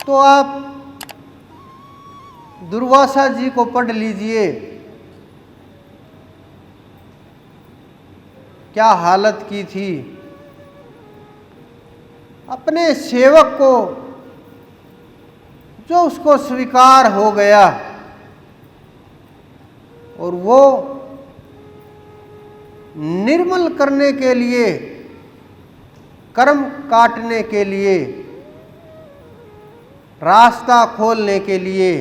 तो आप दुर्वासा जी को पढ़ लीजिए, क्या हालत की थी। अपने सेवक को जो उसको स्वीकार हो गया और वो निर्मल करने के लिए, कर्म काटने के लिए, रास्ता खोलने के लिए,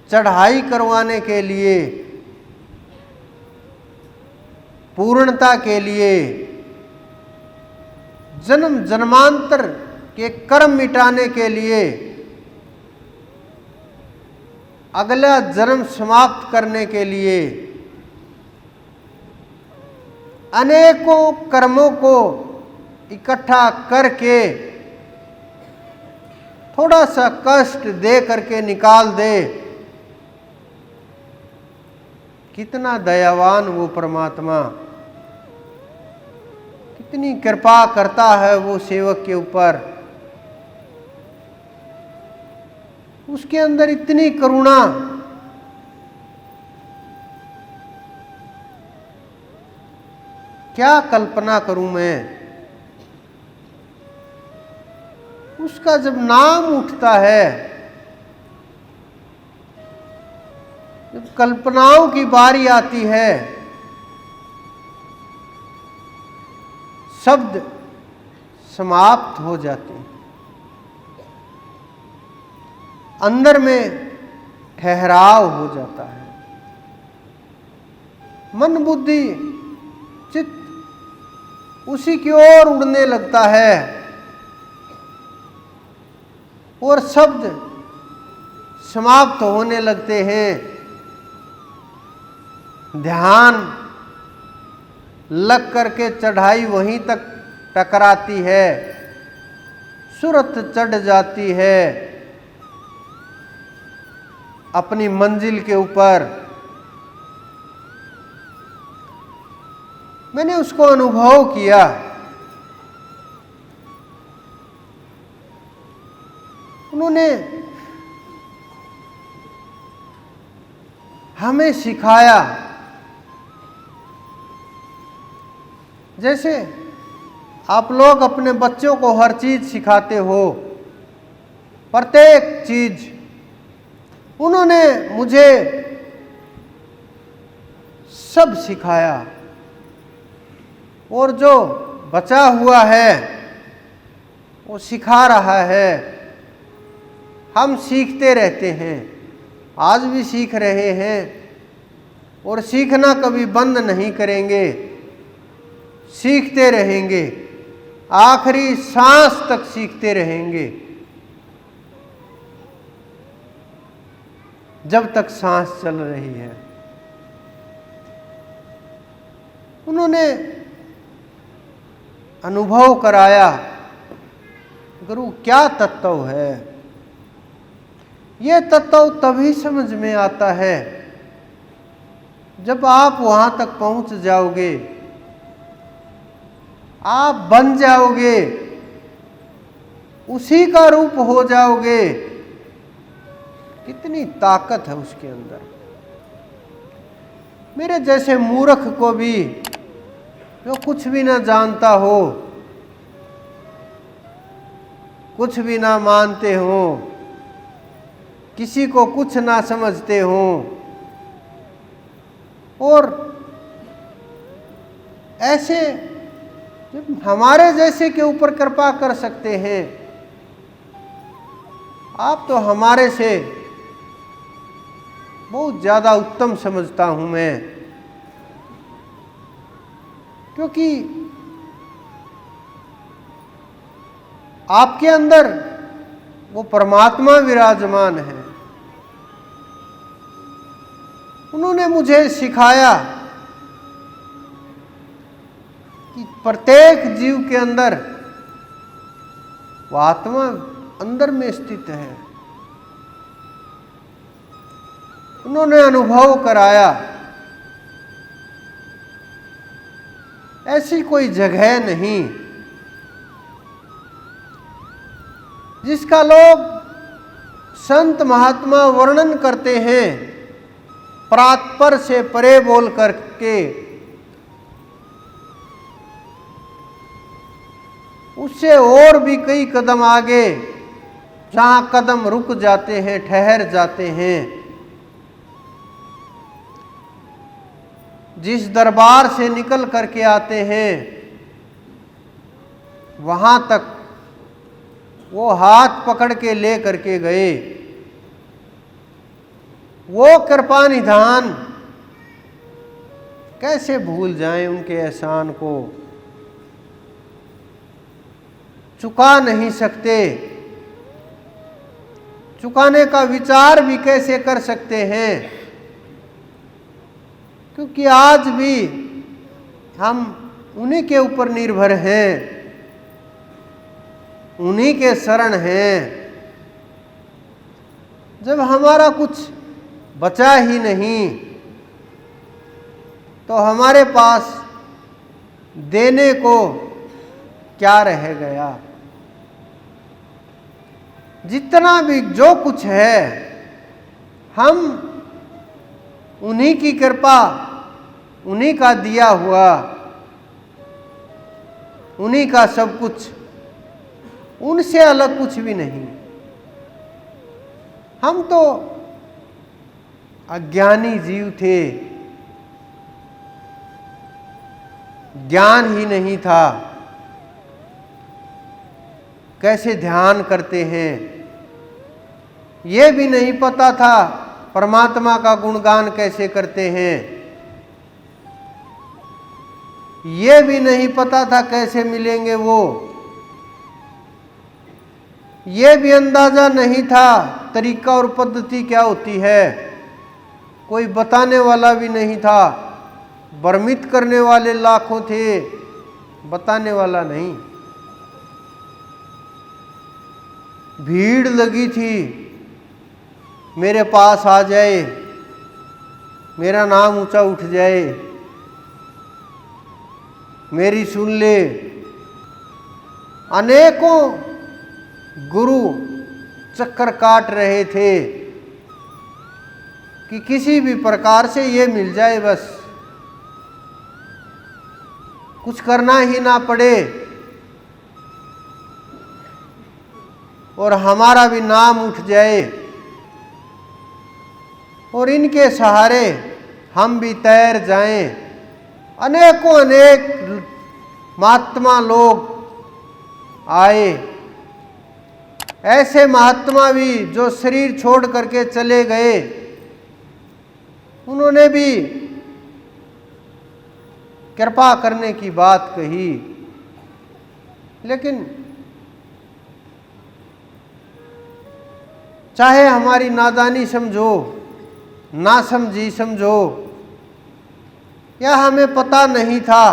चढ़ाई करवाने के लिए, पूर्णता के लिए, जन्म जन्मांतर के कर्म मिटाने के लिए, अगला जन्म समाप्त करने के लिए, अनेकों कर्मों को इकट्ठा करके थोड़ा सा कष्ट दे करके निकाल दे। कितना दयावान वो परमात्मा, कितनी कृपा करता है वो सेवक के ऊपर। उसके अंदर इतनी करुणा, क्या कल्पना करूं मैं। उसका जब नाम उठता है, जब कल्पनाओं की बारी आती है, शब्द समाप्त हो जाते हैं, अंदर में ठहराव हो जाता है, मन बुद्धि चित्त उसी की ओर उड़ने लगता है और शब्द समाप्त होने लगते हैं। ध्यान लग करके चढ़ाई वहीं तक टकराती है, सूरत चढ़ जाती है अपनी मंजिल के ऊपर। मैंने उसको अनुभव किया। उन्होंने हमें सिखाया जैसे आप लोग अपने बच्चों को हर चीज सिखाते हो, प्रत्येक चीज, उन्होंने मुझे सब सिखाया, और जो बचा हुआ है वो सिखा रहा है। हम सीखते रहते हैं, आज भी सीख रहे हैं और सीखना कभी बंद नहीं करेंगे, सीखते रहेंगे, आखिरी सांस तक सीखते रहेंगे, जब तक सांस चल रही है। उन्होंने अनुभव कराया, गुरु क्या तत्व है। ये तत्व तभी समझ में आता है जब आप वहां तक पहुंच जाओगे, आप बन जाओगे, उसी का रूप हो जाओगे। कितनी ताकत है उसके अंदर। मेरे जैसे मूर्ख को भी, जो कुछ भी ना जानता हो, कुछ भी ना मानते हो, किसी को कुछ ना समझते हो, और ऐसे जब हमारे जैसे के ऊपर कृपा कर सकते हैं, आप तो हमारे से बहुत ज़्यादा उत्तम समझता हूं मैं, क्योंकि आपके अंदर वो परमात्मा विराजमान है। उन्होंने मुझे सिखाया कि प्रत्येक जीव के अंदर वो आत्मा अंदर में स्थित है। उन्होंने अनुभव कराया, ऐसी कोई जगह नहीं जिसका लोग संत महात्मा वर्णन करते हैं, परात्पर से परे बोल करके, उससे और भी कई कदम आगे, जहां कदम रुक जाते हैं, ठहर जाते हैं। जिस दरबार से निकल करके आते हैं, वहां तक वो हाथ पकड़ के ले करके गए। वो कृपा निधान कैसे भूल जाएं, उनके एहसान को चुका नहीं सकते, चुकाने का विचार भी कैसे कर सकते हैं, क्योंकि आज भी हम उन्हीं के ऊपर निर्भर हैं, उन्हीं के शरण हैं। जब हमारा कुछ बचा ही नहीं, तो हमारे पास देने को क्या रह गया। जितना भी जो कुछ है, हम उन्हीं की कृपा, उन्हीं का दिया हुआ, उन्हीं का सब कुछ, उनसे अलग कुछ भी नहीं। हम तो अज्ञानी जीव थे, ज्ञान ही नहीं था। कैसे ध्यान करते हैं ये भी नहीं पता था, परमात्मा का गुणगान कैसे करते हैं ये भी नहीं पता था, कैसे मिलेंगे वो ये भी अंदाजा नहीं था, तरीका और पद्धति क्या होती है कोई बताने वाला भी नहीं था। भ्रमित करने वाले लाखों थे, बताने वाला नहीं। भीड़ लगी थी, मेरे पास आ जाए, मेरा नाम ऊंचा उठ जाए, मेरी सुन ले। अनेकों गुरु चक्कर काट रहे थे कि किसी भी प्रकार से ये मिल जाए बस। कुछ करना ही ना पड़े और हमारा भी नाम उठ जाए और इनके सहारे हम भी तैर जाएं। अनेकों अनेक महात्मा लोग आए, ऐसे महात्मा भी जो शरीर छोड़ करके चले गए, उन्होंने भी कृपा करने की बात कही। लेकिन चाहे हमारी नादानी समझो, ना समझी समझो, या हमें पता नहीं था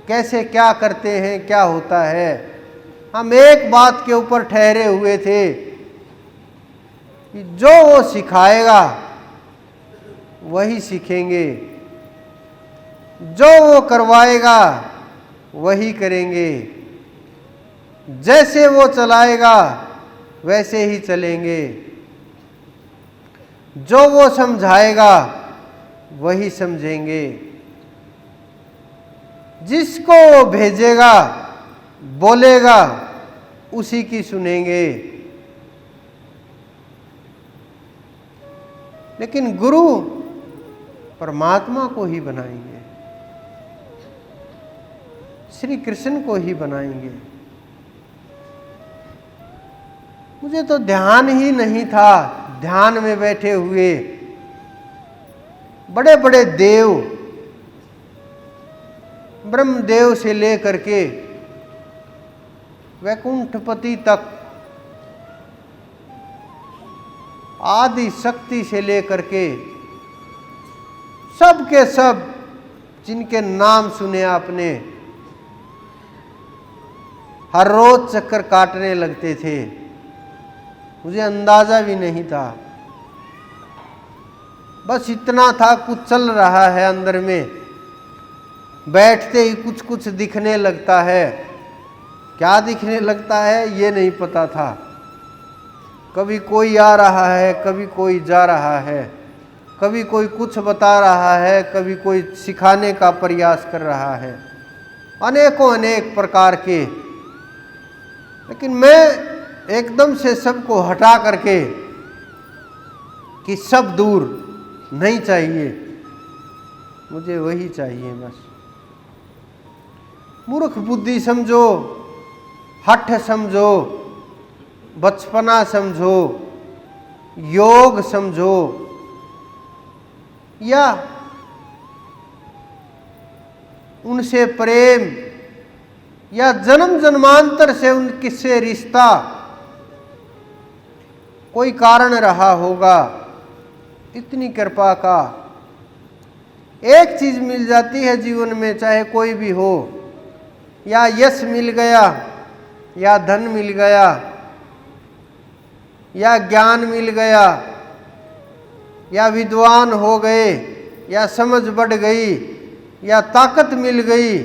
कैसे क्या करते हैं, क्या होता है, हम एक बात के ऊपर ठहरे हुए थे कि जो वो सिखाएगा वही सीखेंगे, जो वो करवाएगा वही करेंगे, जैसे वो चलाएगा वैसे ही चलेंगे, जो वो समझाएगा वही समझेंगे, जिसको वो भेजेगा बोलेगा उसी की सुनेंगे। लेकिन गुरु परमात्मा को ही बनाएंगे, श्री कृष्ण को ही बनाएंगे। मुझे तो ध्यान ही नहीं था, ध्यान में बैठे हुए बड़े बड़े देव, ब्रह्मदेव से लेकर के वैकुंठपति तक, आदि शक्ति से लेकर के सब के सब जिनके नाम सुने आपने, हर रोज चक्कर काटने लगते थे। मुझे अंदाजा भी नहीं था, बस इतना था कुछ चल रहा है अंदर में, बैठते ही कुछ कुछ दिखने लगता है। क्या दिखने लगता है ये नहीं पता था। कभी कोई आ रहा है, कभी कोई जा रहा है, कभी कोई कुछ बता रहा है, कभी कोई सिखाने का प्रयास कर रहा है, अनेकों अनेक प्रकार के। लेकिन मैं एकदम से सबको हटा करके कि सब दूर नहीं चाहिए, मुझे वही चाहिए बस। मूर्ख बुद्धि समझो, हठ समझो, बचपना समझो, योग समझो, या उनसे प्रेम, या जन्म जन्मांतर से उनके से रिश्ता, कोई कारण रहा होगा। इतनी कृपा का एक चीज मिल जाती है जीवन में, चाहे कोई भी हो, या यश मिल गया, या धन मिल गया, या ज्ञान मिल गया, या विद्वान हो गए, या समझ बढ़ गई, या ताकत मिल गई,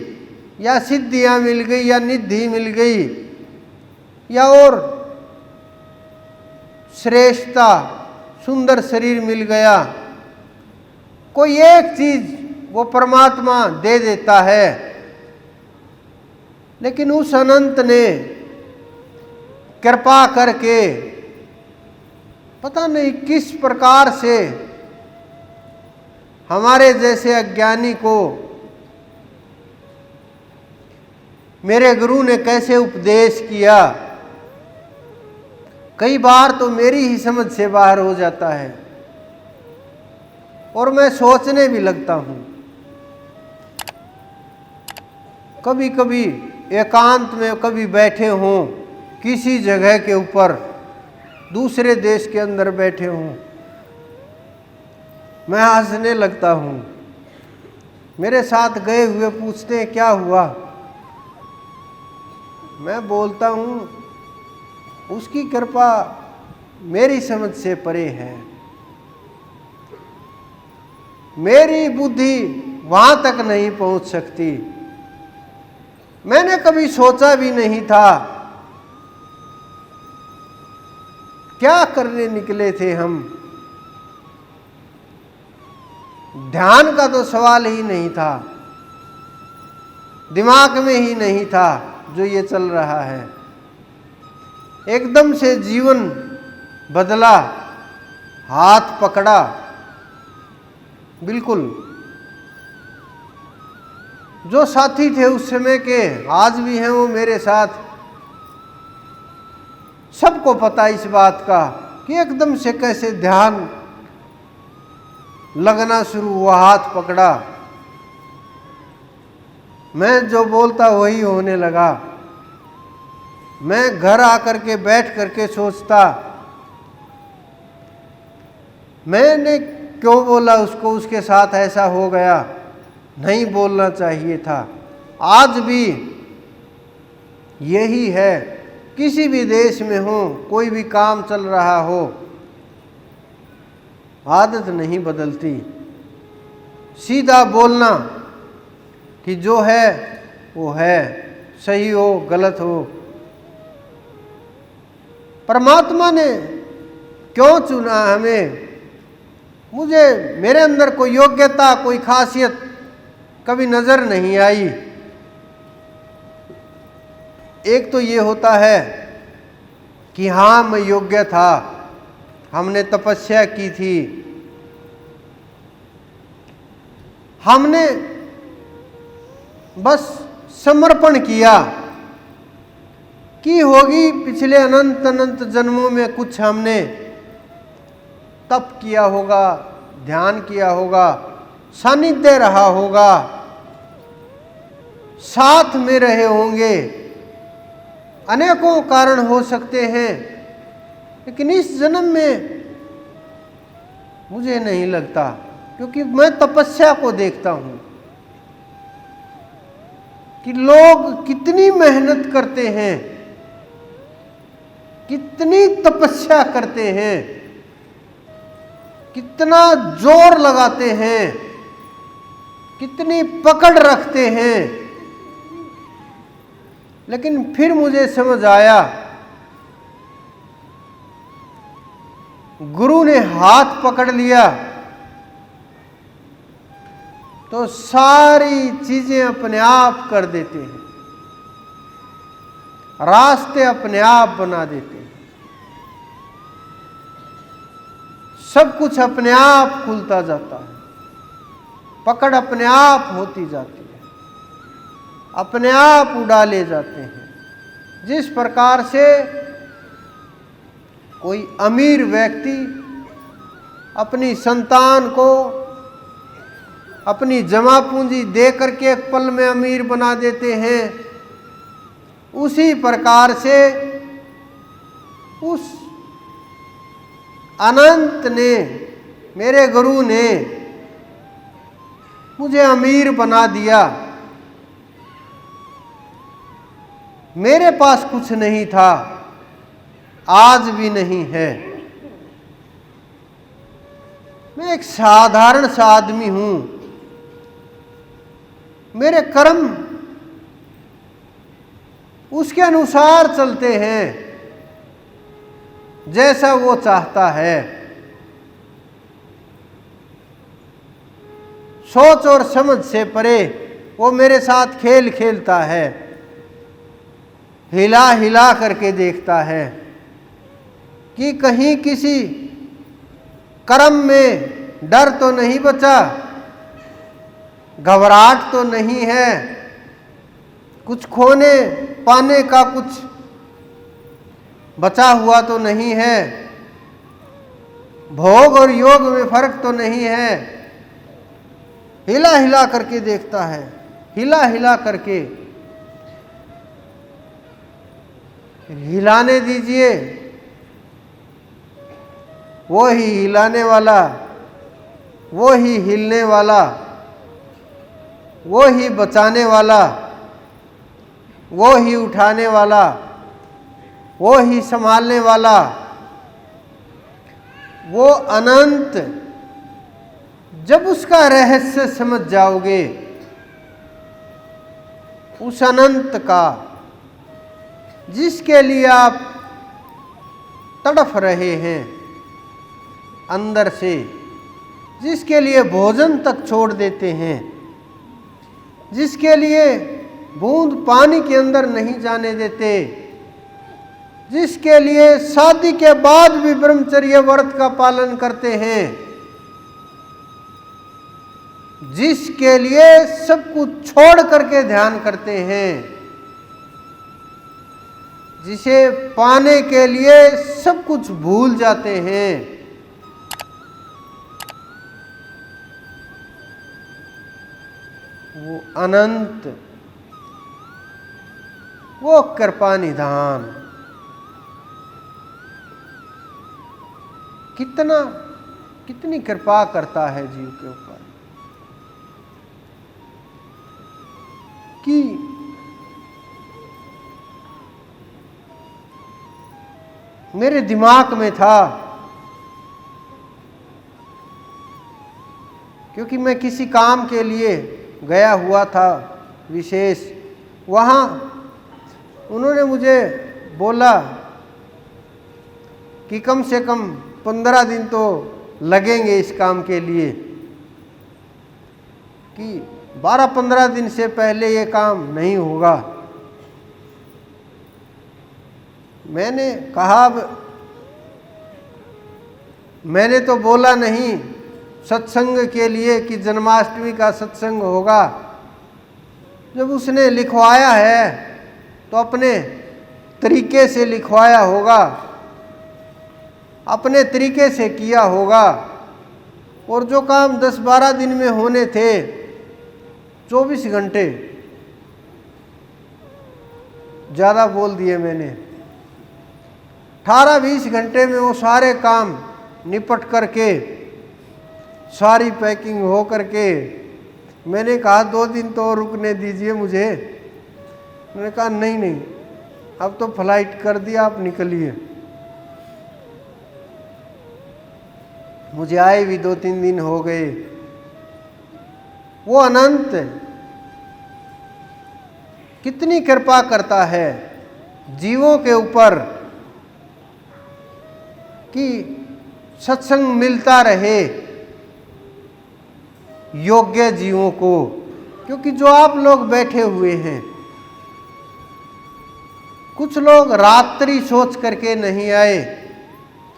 या सिद्धियां मिल गई, या निधि मिल गई, या और श्रेष्ठता, सुंदर शरीर मिल गया। कोई एक चीज वो परमात्मा दे देता है। लेकिन उस अनंत ने कृपा करके पता नहीं किस प्रकार से हमारे जैसे अज्ञानी को मेरे गुरु ने कैसे उपदेश किया। कई बार तो मेरी ही समझ से बाहर हो जाता है और मैं सोचने भी लगता हूं। कभी कभी एकांत में कभी बैठे हों किसी जगह के ऊपर, दूसरे देश के अंदर बैठे हों, मैं हंसने लगता हूं। मेरे साथ गए हुए पूछते हैं क्या हुआ, मैं बोलता हूं उसकी कृपा मेरी समझ से परे है, मेरी बुद्धि वहां तक नहीं पहुंच सकती। मैंने कभी सोचा भी नहीं था क्या करने निकले थे हम। ध्यान का तो सवाल ही नहीं था। दिमाग में ही नहीं था जो ये चल रहा है। एकदम से जीवन बदला, हाथ पकड़ा, बिल्कुल जो साथी थे उस समय के आज भी हैं वो मेरे साथ। सबको पता इस बात का कि एकदम से कैसे ध्यान लगना शुरू हुआ, हाथ पकड़ा, मैं जो बोलता वही होने लगा। मैं घर आकर के बैठ करके सोचता, मैंने क्यों बोला उसको, उसके साथ ऐसा हो गया, नहीं बोलना चाहिए था। आज भी यही है, किसी भी देश में हो, कोई भी काम चल रहा हो, आदत नहीं बदलती। सीधा बोलना कि जो है वो है, सही हो गलत हो। परमात्मा ने क्यों चुना हमें? मुझे मेरे अंदर कोई योग्यता, कोई खासियत कभी नजर नहीं आई। एक तो ये होता है कि हाँ मैं योग्य था, हमने तपस्या की थी, हमने बस समर्पण किया कि होगी पिछले अनंत अनंत जन्मों में कुछ हमने तप किया होगा, ध्यान किया होगा, सानिध्य रहा होगा, साथ में रहे होंगे। अनेकों कारण हो सकते हैं, लेकिन इस जन्म में मुझे नहीं लगता, क्योंकि मैं तपस्या को देखता हूं कि लोग कितनी मेहनत करते हैं, कितनी तपस्या करते हैं, कितना जोर लगाते हैं, कितनी पकड़ रखते हैं। लेकिन फिर मुझे समझ आया, गुरु ने हाथ पकड़ लिया तो सारी चीजें अपने आप कर देते हैं, रास्ते अपने आप बना देते हैं, सब कुछ अपने आप खुलता जाता है, पकड़ अपने आप होती जाती है, अपने आप उड़ा ले जाते हैं। जिस प्रकार से कोई अमीर व्यक्ति अपनी संतान को अपनी जमा पूंजी दे करके एक पल में अमीर बना देते हैं, उसी प्रकार से उस अनंत ने, मेरे गुरु ने मुझे अमीर बना दिया। मेरे पास कुछ नहीं था, आज भी नहीं है। मैं एक साधारण सा आदमी हूं। मेरे कर्म उसके अनुसार चलते हैं, जैसा वो चाहता है। सोच और समझ से परे वो मेरे साथ खेल खेलता है, हिला हिला करके देखता है कि कहीं किसी कर्म में डर तो नहीं बचा, घबराहट तो नहीं है, कुछ खोने पाने का कुछ बचा हुआ तो नहीं है, भोग और योग में फर्क तो नहीं है। हिला हिला करके देखता है, हिला हिला करके। हिलाने दीजिए, वो ही हिलाने वाला, वो ही हिलने वाला, वो ही बचाने वाला, वो ही उठाने वाला, वो ही संभालने वाला, वो अनंत। जब उसका रहस्य समझ जाओगे, उस अनंत का जिसके लिए आप तड़फ रहे हैं अंदर से, जिसके लिए भोजन तक छोड़ देते हैं, जिसके लिए बूंद पानी के अंदर नहीं जाने देते, जिसके लिए शादी के बाद भी ब्रह्मचर्य व्रत का पालन करते हैं, जिसके लिए सब कुछ छोड़ करके ध्यान करते हैं, जिसे पाने के लिए सब कुछ भूल जाते हैं, वो अनंत, वो कृपा निधान कितनी कृपा करता है जीव के ऊपर कि मेरे दिमाग में था, क्योंकि मैं किसी काम के लिए गया हुआ था विशेष, वहाँ उन्होंने मुझे बोला कि कम से कम 15 दिन तो लगेंगे इस काम के लिए, कि 12-15 दिन से पहले ये काम नहीं होगा। मैंने कहा, मैंने तो बोला नहीं सत्संग के लिए कि जन्माष्टमी का सत्संग होगा। जब उसने लिखवाया है तो अपने तरीके से लिखवाया होगा, अपने तरीके से किया होगा, और जो काम 10-12 दिन में होने थे 24 घंटे ज़्यादा बोल दिए मैंने, 18-20 घंटे में वो सारे काम निपट करके, सारी पैकिंग हो करके, मैंने कहा 2 दिन तो रुकने दीजिए मुझे। मैंने कहा नहीं, अब तो फ्लाइट कर दिया, आप निकलिए। मुझे आए भी 2-3 दिन हो गए। वो अनंत कितनी कृपा करता है जीवों के ऊपर कि सत्संग मिलता रहे योग्य जीवों को। क्योंकि जो आप लोग बैठे हुए हैं, कुछ लोग रात्रि सोच करके नहीं आए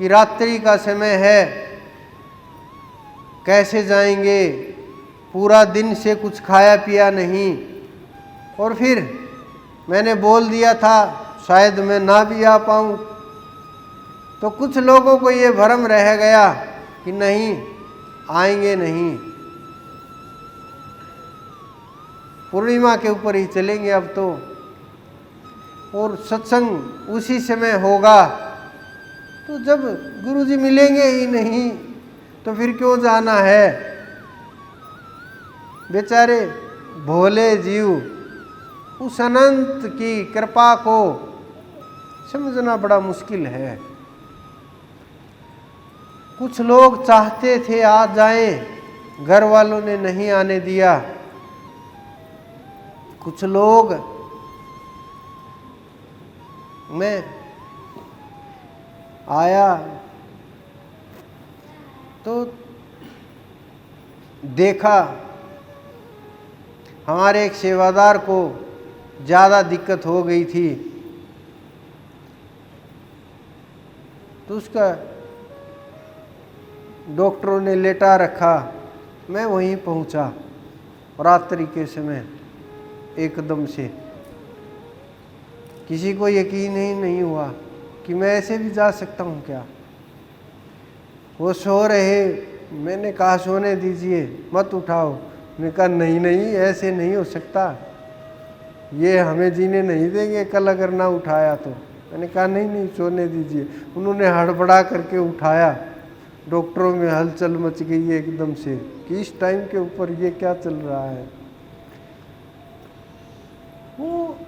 कि रात्रि का समय है, कैसे जाएंगे, पूरा दिन से कुछ खाया पिया नहीं, और फिर मैंने बोल दिया था शायद मैं ना भी आ पाऊँ। तो कुछ लोगों को ये भ्रम रह गया कि नहीं आएंगे नहीं, पूर्णिमा के ऊपर ही चलेंगे अब तो, और सत्संग उसी समय होगा। तो जब गुरुजी मिलेंगे ही नहीं तो फिर क्यों जाना है। बेचारे भोले जीव उस अनंत की कृपा को समझना बड़ा मुश्किल है। कुछ लोग चाहते थे आ जाएं, घर वालों ने नहीं आने दिया। कुछ लोग, मैं आया तो देखा हमारे एक सेवादार को ज़्यादा दिक्कत हो गई थी, तो उसका डॉक्टरों ने लेटा रखा। मैं वहीं पहुंचा रात्रि के समय, एकदम से किसी को यकीन ही नहीं हुआ कि मैं ऐसे भी जा सकता हूँ क्या। वो सो रहे, मैंने कहा सोने दीजिए, मत उठाओ। मैंने कहा नहीं ऐसे नहीं हो सकता, ये हमें जीने नहीं देंगे कल अगर ना उठाया तो। मैंने कहा नहीं सोने दीजिए। उन्होंने हड़बड़ा करके उठाया। डॉक्टरों में हलचल मच गई एकदम से कि इस टाइम के ऊपर ये क्या चल रहा है। वो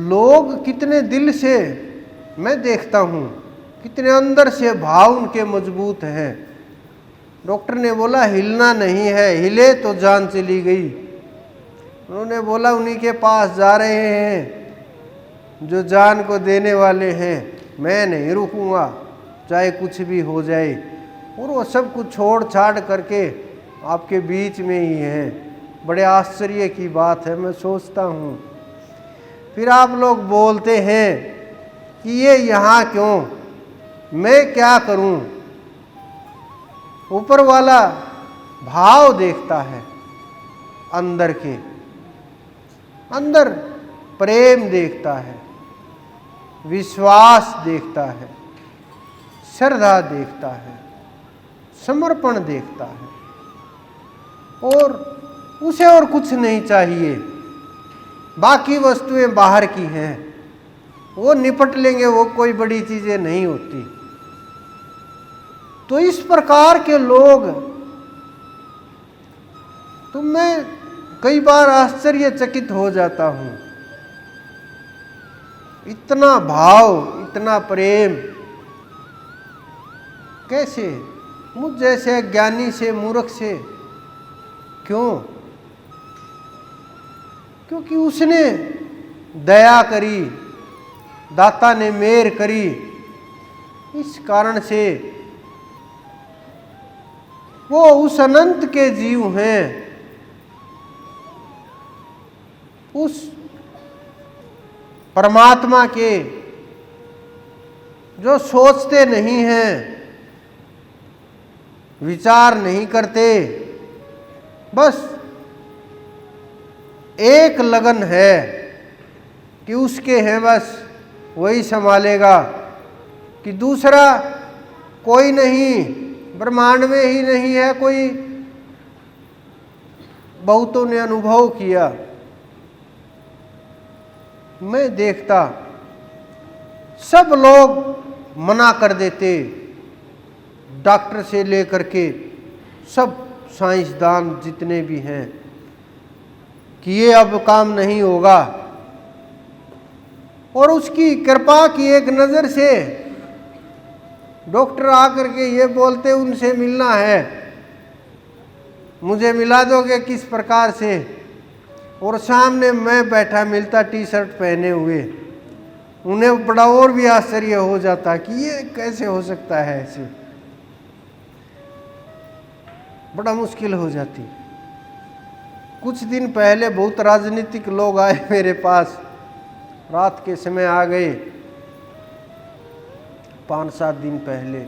लोग कितने दिल से, मैं देखता हूँ कितने अंदर से भाव उनके मजबूत हैं। डॉक्टर ने बोला हिलना नहीं है, हिले तो जान चली गई। उन्होंने बोला उन्हीं के पास जा रहे हैं जो जान को देने वाले हैं, मैं नहीं रुकूंगा चाहे कुछ भी हो जाए। और वो सब कुछ छोड़ छाड़ करके आपके बीच में ही हैं। बड़े आश्चर्य की बात है। मैं सोचता हूँ फिर आप लोग बोलते हैं कि ये यहाँ क्यों, मैं क्या करूं। ऊपर वाला भाव देखता है, अंदर के अंदर प्रेम देखता है, विश्वास देखता है, श्रद्धा देखता है, समर्पण देखता है, और उसे और कुछ नहीं चाहिए। बाकी वस्तुएं बाहर की हैं, वो निपट लेंगे, वो कोई बड़ी चीजें नहीं होती। तो इस प्रकार के लोग, तो मैं कई बार आश्चर्यचकित हो जाता हूं। इतना भाव, इतना प्रेम कैसे मुझ जैसे ज्ञानी से, मूर्ख से, क्यों? क्योंकि उसने दया करी, दाता ने मेहर करी। इस कारण से वो उस अनंत के जीव हैं, उस परमात्मा के जो सोचते नहीं हैं, विचार नहीं करते, बस एक लगन है कि उसके हैं, बस वही संभालेगा, कि दूसरा कोई नहीं, ब्रह्मांड में ही नहीं है कोई। बहुतों ने अनुभव किया, मैं देखता सब लोग मना कर देते, डॉक्टर से लेकर के सब साइंसदान जितने भी हैं, कि ये अब काम नहीं होगा। और उसकी कृपा की एक नज़र से डॉक्टर आकर के ये बोलते, उनसे मिलना है, मुझे मिला दोगे किस प्रकार से? और सामने मैं बैठा मिलता टी शर्ट पहने हुए। उन्हें बड़ा और भी आश्चर्य हो जाता कि ये कैसे हो सकता है, ऐसे बड़ा मुश्किल हो जाती। कुछ दिन पहले बहुत राजनीतिक लोग आए मेरे पास, रात के समय आ गए, 5-7 दिन पहले।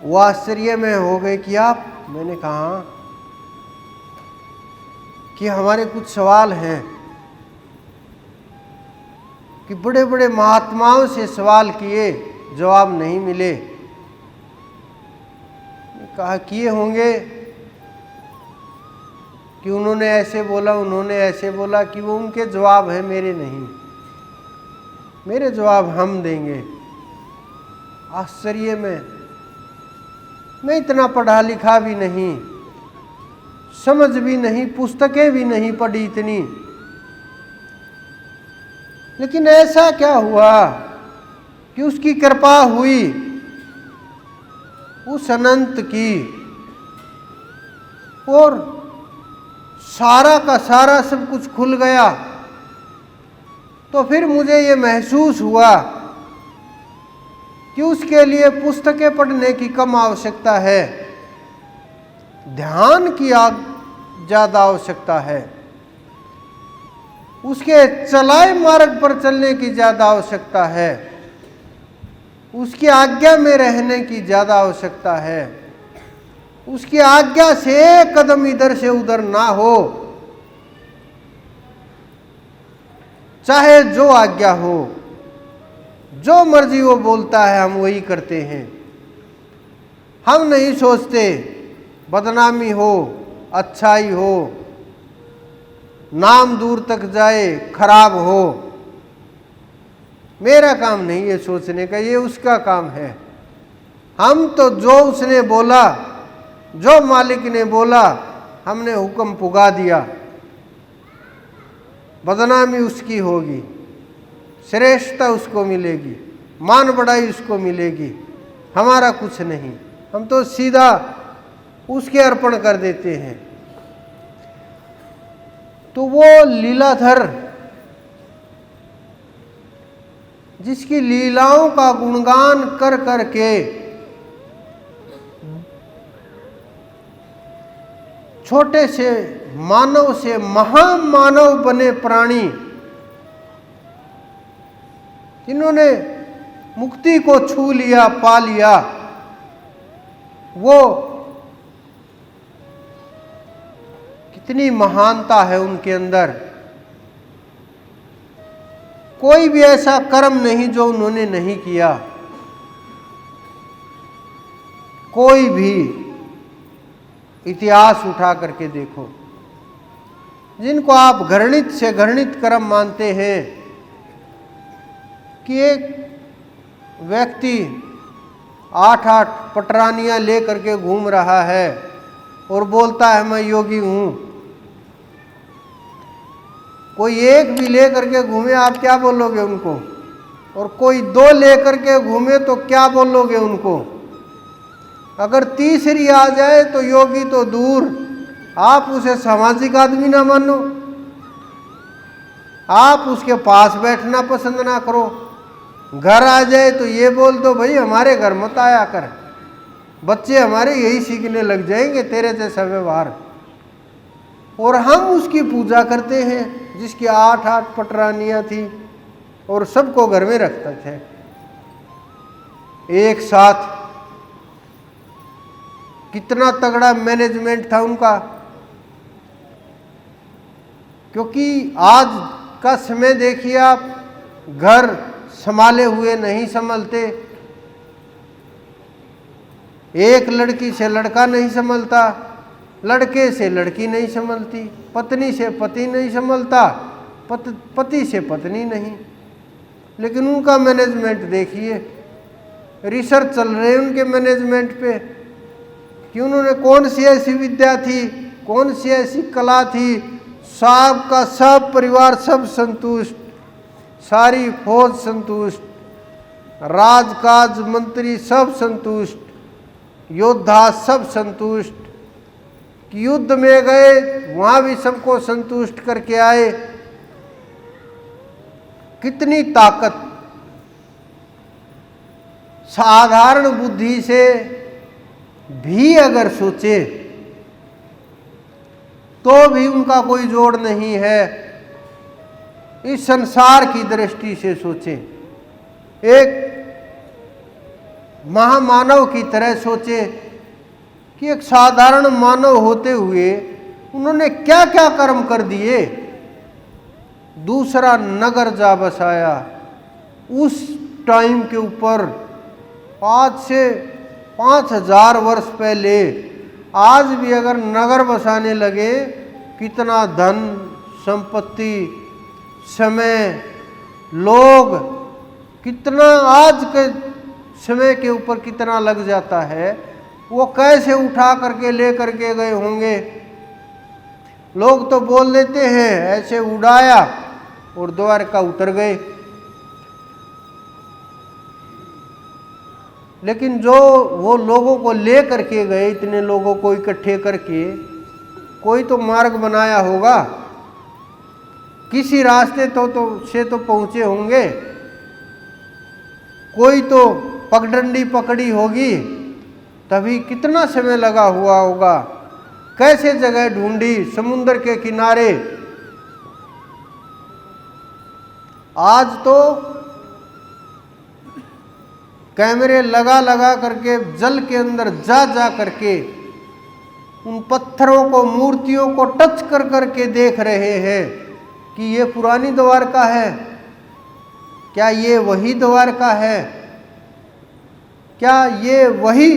वो आश्चर्य में हो गए कि आप, मैंने कहा कि हमारे कुछ सवाल हैं, कि बड़े बड़े महात्माओं से सवाल किए, जवाब नहीं मिले। कहा किए होंगे कि उन्होंने ऐसे बोला, उन्होंने ऐसे बोला, कि वो उनके जवाब हैं, मेरे नहीं, मेरे जवाब हम देंगे। आश्चर्य में, मैं इतना पढ़ा लिखा भी नहीं, समझ भी नहीं, पुस्तकें भी नहीं पढ़ी इतनी, लेकिन ऐसा क्या हुआ कि उसकी कृपा हुई, उस अनंत की, और सारा का सारा सब कुछ खुल गया। तो फिर मुझे ये महसूस हुआ कि उसके लिए पुस्तकें पढ़ने की कम आवश्यकता है, ध्यान की ज़्यादा आवश्यकता है, उसके चलाए मार्ग पर चलने की ज़्यादा आवश्यकता है, उसकी आज्ञा में रहने की ज़्यादा आवश्यकता है, उसकी आज्ञा से एक कदम इधर से उधर ना हो, चाहे जो आज्ञा हो, जो मर्जी वो बोलता है हम वही करते हैं। हम नहीं सोचते बदनामी हो, अच्छाई हो, नाम दूर तक जाए, खराब हो। मेरा काम नहीं है सोचने का, ये उसका काम है। हम तो जो उसने बोला, जो मालिक ने बोला, हमने हुक्म पुगा दिया। बदनामी उसकी होगी, श्रेष्ठता उसको मिलेगी, मान बढ़ाई उसको मिलेगी, हमारा कुछ नहीं। हम तो सीधा उसके अर्पण कर देते हैं। तो वो लीलाधर, जिसकी लीलाओं का गुणगान कर करके छोटे से मानव से महामानव बने प्राणी, जिन्होंने मुक्ति को छू लिया, पा लिया, वो कितनी महानता है उनके अंदर। कोई भी ऐसा कर्म नहीं जो उन्होंने नहीं किया, कोई भी इतिहास उठा करके देखो। जिनको आप घृणित से घृणित कर्म मानते हैं कि एक व्यक्ति 8-8 पटरानियां लेकर के घूम रहा है और बोलता है मैं योगी हूं, कोई एक भी लेकर के घूमे आप क्या बोलोगे उनको? और कोई 2 लेकर के घूमे तो क्या बोलोगे उनको? अगर तीसरी आ जाए तो योगी तो दूर, आप उसे सामाजिक आदमी ना मानो, आप उसके पास बैठना पसंद ना करो। घर आ जाए तो ये बोल दो भाई हमारे घर मत आया कर, बच्चे हमारे यही सीखने लग जाएंगे तेरे जैसा व्यवहार। और हम उसकी पूजा करते हैं जिसकी 8-8 पटरानियां थी और सबको घर में रखते थे एक साथ। कितना तगड़ा मैनेजमेंट था उनका, क्योंकि आज का समय देखिए आप, घर संभाले हुए नहीं संभलते, एक लड़की से लड़का नहीं संभलता, लड़के से लड़की नहीं संभलती, पत्नी से पति नहीं संभलता, पति से पत्नी नहीं। लेकिन उनका मैनेजमेंट देखिए, रिसर्च चल रहे हैं उनके मैनेजमेंट पे कि उन्होंने कौन सी ऐसी विद्या थी, कौन सी ऐसी कला थी, सब का सब परिवार सब संतुष्ट, सारी फौज संतुष्ट, राजकाज मंत्री सब संतुष्ट, योद्धा सब संतुष्ट, कि युद्ध में गए वहां भी सबको संतुष्ट करके आए। कितनी ताकत! साधारण बुद्धि से भी अगर सोचे तो भी उनका कोई जोड़ नहीं है। इस संसार की दृष्टि से सोचे, एक महामानव की तरह सोचे कि एक साधारण मानव होते हुए उन्होंने क्या क्या कर्म कर दिए। दूसरा नगर जा बसाया, उस टाइम के ऊपर आज से 5000 वर्ष पहले, आज भी अगर नगर बसाने लगे, कितना धन संपत्ति, समय, लोग, कितना आज के समय के ऊपर कितना लग जाता है, वो कैसे उठा करके ले करके गए होंगे। लोग तो बोल देते हैं ऐसे उड़ाया और द्वारका उतर गए, लेकिन जो वो लोगों को ले करके गए, इतने लोगों को इकट्ठे करके, कोई तो मार्ग बनाया होगा, किसी रास्ते से तो पहुंचे होंगे, कोई तो पगडंडी पकड़ी होगी, तभी कितना समय लगा हुआ होगा, कैसे जगह ढूंढी समुद्र के किनारे। आज तो कैमरे लगा लगा करके जल के अंदर जा जा करके उन पत्थरों को, मूर्तियों को टच कर करके देख रहे हैं कि ये पुरानी द्वारका है, क्या ये वही द्वारका है, क्या ये वही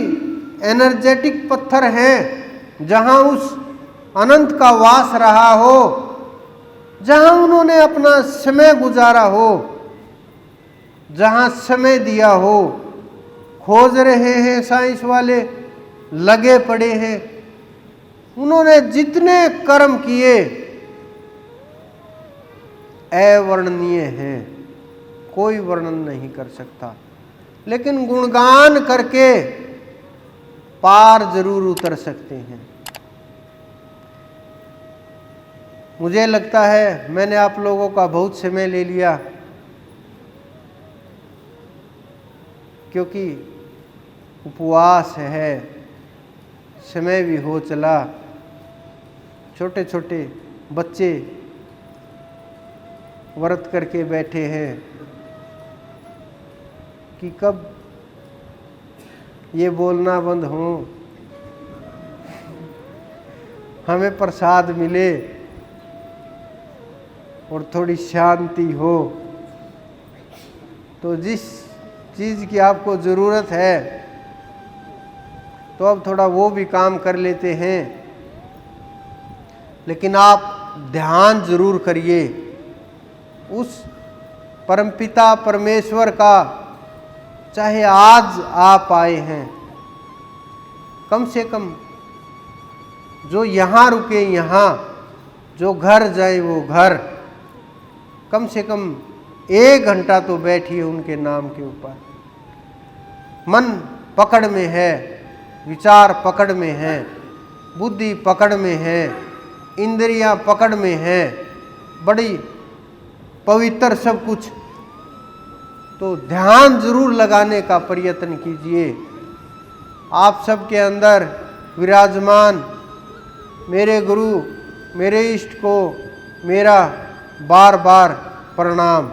एनर्जेटिक पत्थर हैं जहां उस अनंत का वास रहा हो, जहां उन्होंने अपना समय गुजारा हो, जहां समय दिया हो। खोज रहे हैं साइंस वाले, लगे पड़े हैं। उन्होंने जितने कर्म किए अवर्णनीय हैं, कोई वर्णन नहीं कर सकता, लेकिन गुणगान करके पार जरूर उतर सकते हैं। मुझे लगता है मैंने आप लोगों का बहुत समय ले लिया, क्योंकि उपवास है, समय भी हो चला। छोटे छोटे बच्चे व्रत करके बैठे हैं कि कब ये बोलना बंद हो, हमें प्रसाद मिले और थोड़ी शांति हो। तो जिस चीज़ की आपको ज़रूरत है तो अब थोड़ा वो भी काम कर लेते हैं, लेकिन आप ध्यान जरूर करिए उस परमपिता परमेश्वर का। चाहे आज आप आए हैं, कम से कम जो यहाँ रुके यहाँ, जो घर जाए वो घर, कम से कम 1 घंटा तो बैठिए उनके नाम के ऊपर। मन पकड़ में है, विचार पकड़ में है, बुद्धि पकड़ में है, इंद्रियां पकड़ में है, बड़ी पवित्र सब कुछ। तो ध्यान जरूर लगाने का प्रयत्न कीजिए। आप सबके अंदर विराजमान मेरे गुरु, मेरे इष्ट को मेरा बार बार प्रणाम।